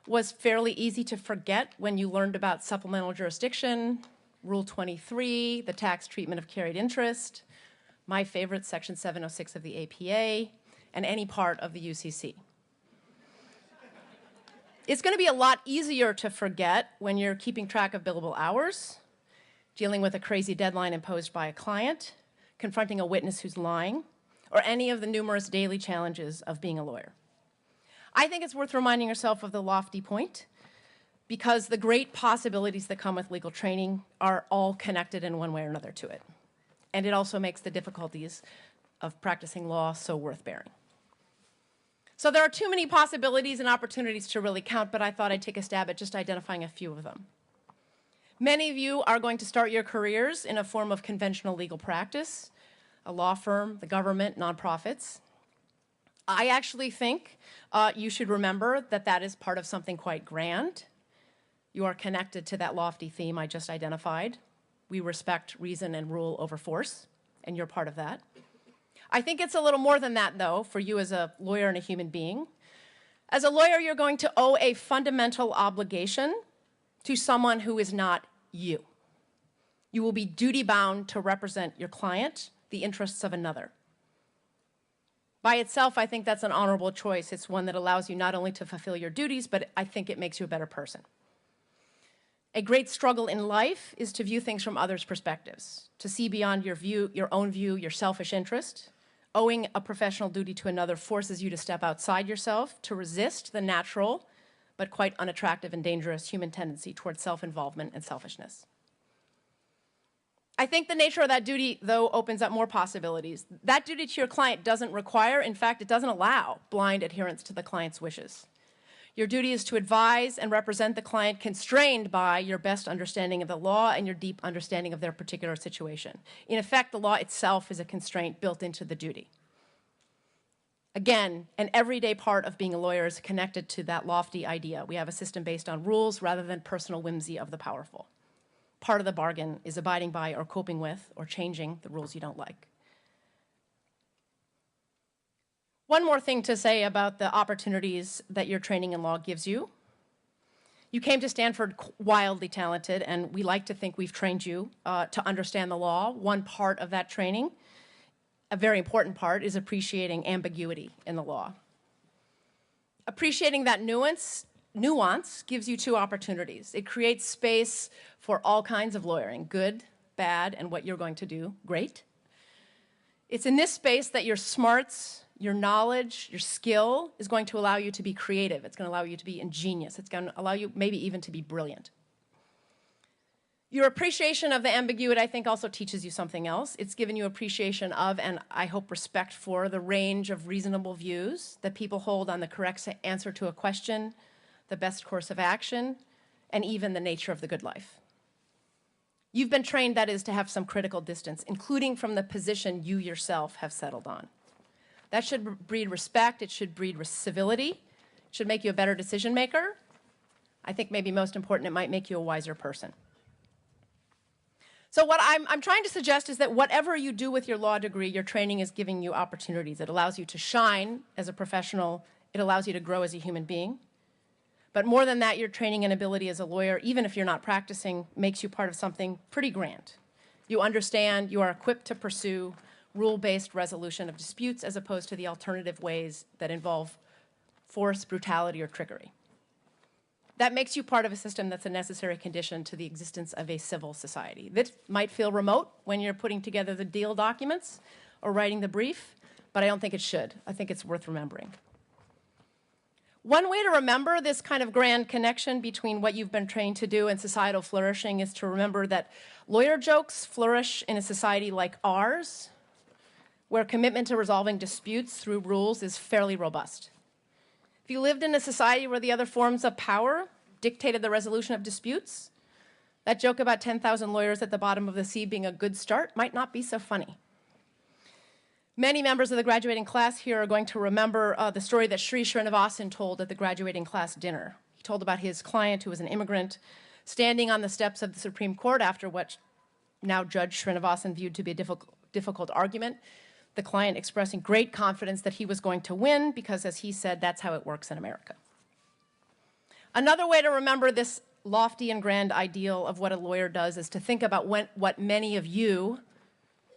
was fairly easy to forget when you learned about supplemental jurisdiction, Rule 23, the tax treatment of carried interest, my favorite, Section 706 of the APA, and any part of the UCC. It's going to be a lot easier to forget when you're keeping track of billable hours, dealing with a crazy deadline imposed by a client, confronting a witness who's lying, or any of the numerous daily challenges of being a lawyer. I think it's worth reminding yourself of the lofty point, because the great possibilities that come with legal training are all connected in one way or another to it. And it also makes the difficulties of practicing law so worth bearing. So there are too many possibilities and opportunities to really count, but I thought I'd take a stab at just identifying a few of them. Many of you are going to start your careers in a form of conventional legal practice, a law firm, the government, nonprofits. I actually think you should remember that that is part of something quite grand. You are connected to that lofty theme I just identified. We respect reason and rule over force, and you're part of that. I think it's a little more than that, though, for you as a lawyer and a human being. As a lawyer, you're going to owe a fundamental obligation to someone who is not you. You will be duty-bound to represent your client, the interests of another. By itself, I think that's an honorable choice. It's one that allows you not only to fulfill your duties, but I think it makes you a better person. A great struggle in life is to view things from others' perspectives, to see beyond your own view, your selfish interest. Owing a professional duty to another forces you to step outside yourself, to resist the natural, but quite unattractive and dangerous human tendency towards self-involvement and selfishness. I think the nature of that duty, though, opens up more possibilities. That duty to your client doesn't require, in fact, it doesn't allow blind adherence to the client's wishes. Your duty is to advise and represent the client constrained by your best understanding of the law and your deep understanding of their particular situation. In effect, the law itself is a constraint built into the duty. Again, an everyday part of being a lawyer is connected to that lofty idea. We have a system based on rules rather than personal whimsy of the powerful. Part of the bargain is abiding by or coping with or changing the rules you don't like. One more thing to say about the opportunities that your training in law gives you. You came to Stanford wildly talented, and we like to think we've trained you to understand the law. One part of that training, a very important part, is appreciating ambiguity in the law. Appreciating that nuance gives you two opportunities. It creates space for all kinds of lawyering, good, bad, and what you're going to do, great. It's in this space that your smarts, your knowledge, your skill is going to allow you to be creative. It's going to allow you to be ingenious. It's going to allow you maybe even to be brilliant. Your appreciation of the ambiguity, I think, also teaches you something else. It's given you appreciation of, and I hope respect for, the range of reasonable views that people hold on the correct answer to a question, the best course of action, and even the nature of the good life. You've been trained, that is, to have some critical distance, including from the position you yourself have settled on. That should breed respect. It should breed civility. It should make you a better decision maker. I think maybe most important, it might make you a wiser person. So what I'm trying to suggest is that whatever you do with your law degree, your training is giving you opportunities. It allows you to shine as a professional. It allows you to grow as a human being. But more than that, your training and ability as a lawyer, even if you're not practicing, makes you part of something pretty grand. You understand, you are equipped to pursue rule-based resolution of disputes as opposed to the alternative ways that involve force, brutality, or trickery. That makes you part of a system that's a necessary condition to the existence of a civil society. This might feel remote when you're putting together the deal documents or writing the brief, but I don't think it should. I think it's worth remembering. One way to remember this kind of grand connection between what you've been trained to do and societal flourishing is to remember that lawyer jokes flourish in a society like ours, where commitment to resolving disputes through rules is fairly robust. If you lived in a society where the other forms of power dictated the resolution of disputes, that joke about 10,000 lawyers at the bottom of the sea being a good start might not be so funny. Many members of the graduating class here are going to remember the story that Sri Srinivasan told at the graduating class dinner. He told about his client, who was an immigrant, standing on the steps of the Supreme Court after what now Judge Srinivasan viewed to be a difficult argument. The client expressing great confidence that he was going to win because, as he said, that's how it works in America. Another way to remember this lofty and grand ideal of what a lawyer does is to think about what many of you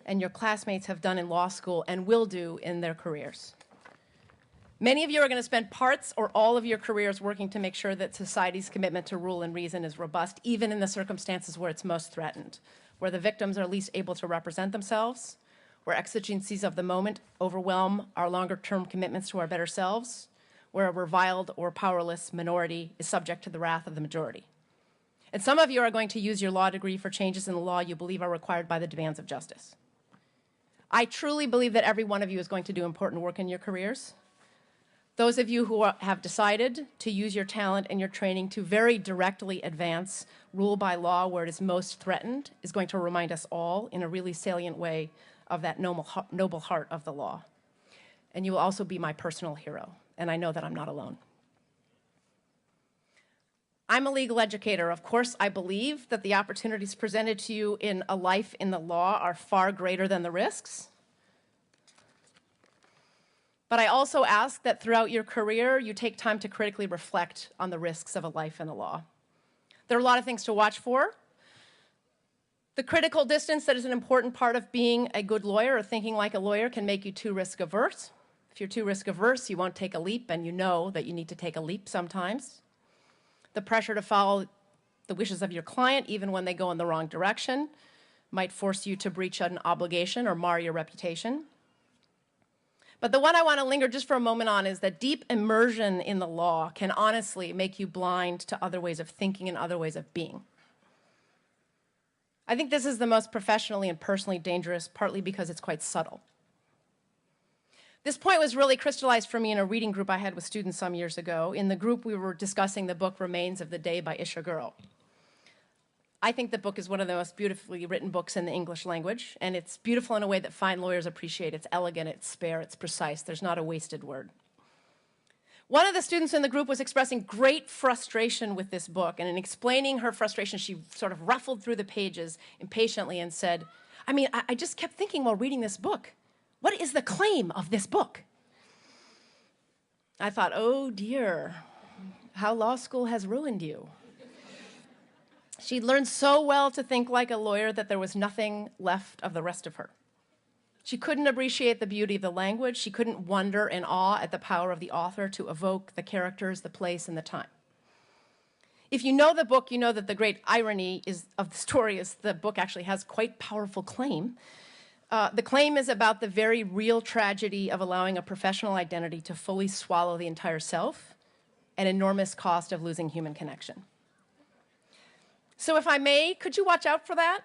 and your classmates have done in law school and will do in their careers. Many of you are going to spend parts or all of your careers working to make sure that society's commitment to rule and reason is robust, even in the circumstances where it's most threatened, where the victims are least able to represent themselves, where exigencies of the moment overwhelm our longer-term commitments to our better selves, where a reviled or powerless minority is subject to the wrath of the majority. And some of you are going to use your law degree for changes in the law you believe are required by the demands of justice. I truly believe that every one of you is going to do important work in your careers. Those of you who have decided to use your talent and your training to very directly advance rule by law where it is most threatened is going to remind us all in a really salient way of that noble heart of the law. And you will also be my personal hero, and I know that I'm not alone. I'm a legal educator. Of course, I believe that the opportunities presented to you in a life in the law are far greater than the risks. But I also ask that throughout your career, you take time to critically reflect on the risks of a life in the law. There are a lot of things to watch for. The critical distance that is an important part of being a good lawyer or thinking like a lawyer can make you too risk averse. If you're too risk averse, you won't take a leap, and you know that you need to take a leap sometimes. The pressure to follow the wishes of your client, even when they go in the wrong direction, might force you to breach an obligation or mar your reputation. But the one I want to linger just for a moment on is that deep immersion in the law can honestly make you blind to other ways of thinking and other ways of being. I think this is the most professionally and personally dangerous, partly because it's quite subtle. This point was really crystallized for me in a reading group I had with students some years ago. In the group, we were discussing the book Remains of the Day by Isha Girl. I think the book is one of the most beautifully written books in the English language, and it's beautiful in a way that fine lawyers appreciate. It's elegant, it's spare, it's precise. There's not a wasted word. One of the students in the group was expressing great frustration with this book, and in explaining her frustration, she sort of ruffled through the pages impatiently and said, I just kept thinking while reading this book, what is the claim of this book? I thought, oh dear, how law school has ruined you. She'd learned so well to think like a lawyer that there was nothing left of the rest of her. She couldn't appreciate the beauty of the language. She couldn't wonder in awe at the power of the author to evoke the characters, the place, and the time. If you know the book, you know that the great irony of the story is the book actually has quite powerful claim. The claim is about the very real tragedy of allowing a professional identity to fully swallow the entire self, an enormous cost of losing human connection. So if I may, could you watch out for that?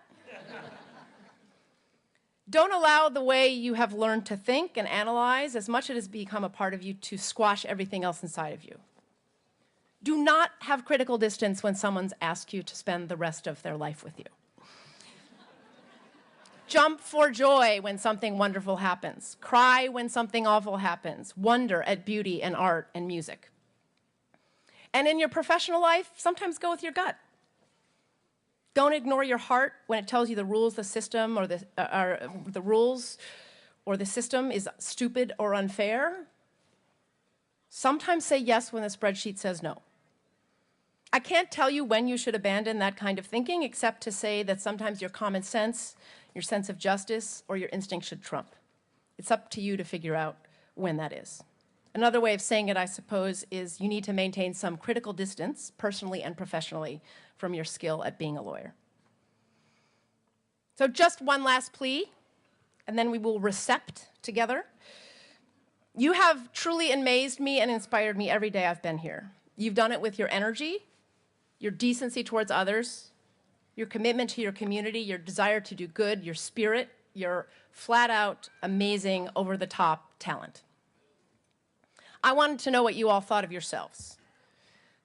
Don't allow the way you have learned to think and analyze, as much as it has become a part of you, to squash everything else inside of you. Do not have critical distance when someone's asked you to spend the rest of their life with you. Jump for joy when something wonderful happens. Cry when something awful happens. Wonder at beauty and art and music. And in your professional life, sometimes go with your gut. Don't ignore your heart when it tells you the rules, the system, or the rules or the system is stupid or unfair. Sometimes say yes when the spreadsheet says no. I can't tell you when you should abandon that kind of thinking, except to say that sometimes your common sense, your sense of justice, or your instinct should trump. It's up to you to figure out when that is. Another way of saying it, I suppose, is you need to maintain some critical distance, personally and professionally, from your skill at being a lawyer. So just one last plea, and then we will recept together. You have truly amazed me and inspired me every day I've been here. You've done it with your energy, your decency towards others, your commitment to your community, your desire to do good, your spirit, your flat-out, amazing, over-the-top talent. I wanted to know what you all thought of yourselves.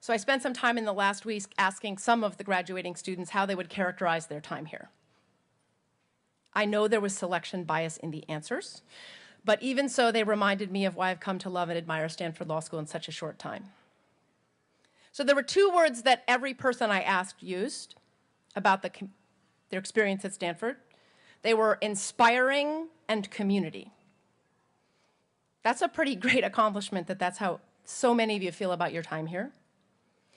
So I spent some time in the last week asking some of the graduating students how they would characterize their time here. I know there was selection bias in the answers, but even so, they reminded me of why I've come to love and admire Stanford Law School in such a short time. So there were two words that every person I asked used about their experience at Stanford. They were inspiring and community. That's a pretty great accomplishment that that's how so many of you feel about your time here.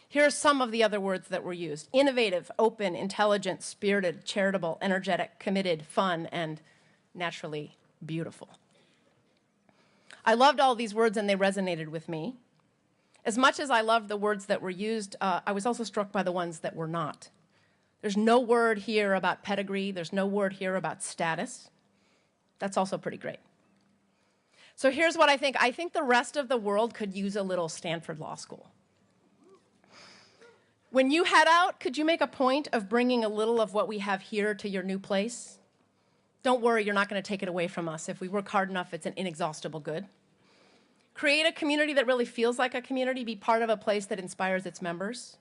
Here are some of the other words that were used: innovative, open, intelligent, spirited, charitable, energetic, committed, fun, and naturally beautiful. I loved all these words and they resonated with me. As much as I loved the words that were used, I was also struck by the ones that were not. There's no word here about pedigree. There's no word here about status. That's also pretty great. So here's what I think. I think the rest of the world could use a little Stanford Law School. When you head out, could you make a point of bringing a little of what we have here to your new place? Don't worry, you're not going to take it away from us. If we work hard enough, it's an inexhaustible good. Create a community that really feels like a community. Be part of a place that inspires its members.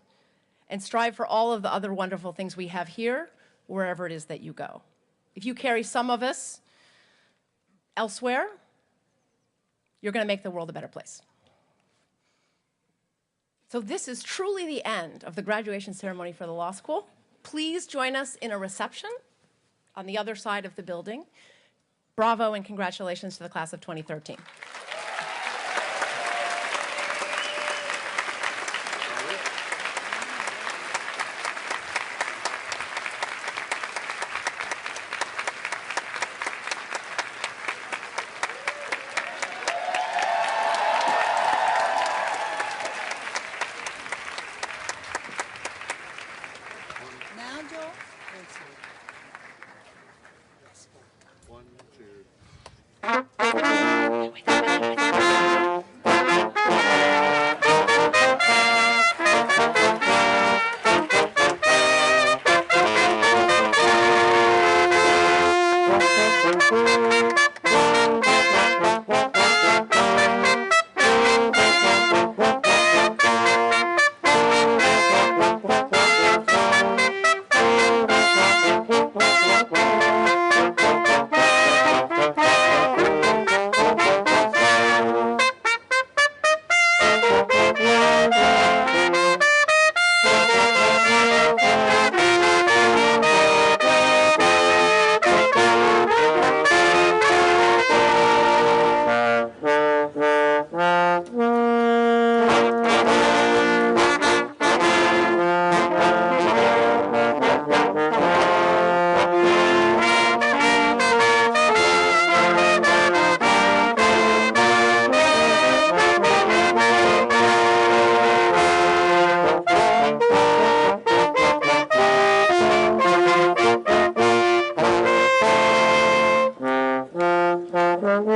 And strive for all of the other wonderful things we have here, wherever it is that you go. If you carry some of us elsewhere, you're going to make the world a better place. So this is truly the end of the graduation ceremony for the law school. Please join us in a reception on the other side of the building. Bravo and congratulations to the class of 2013. Thank you.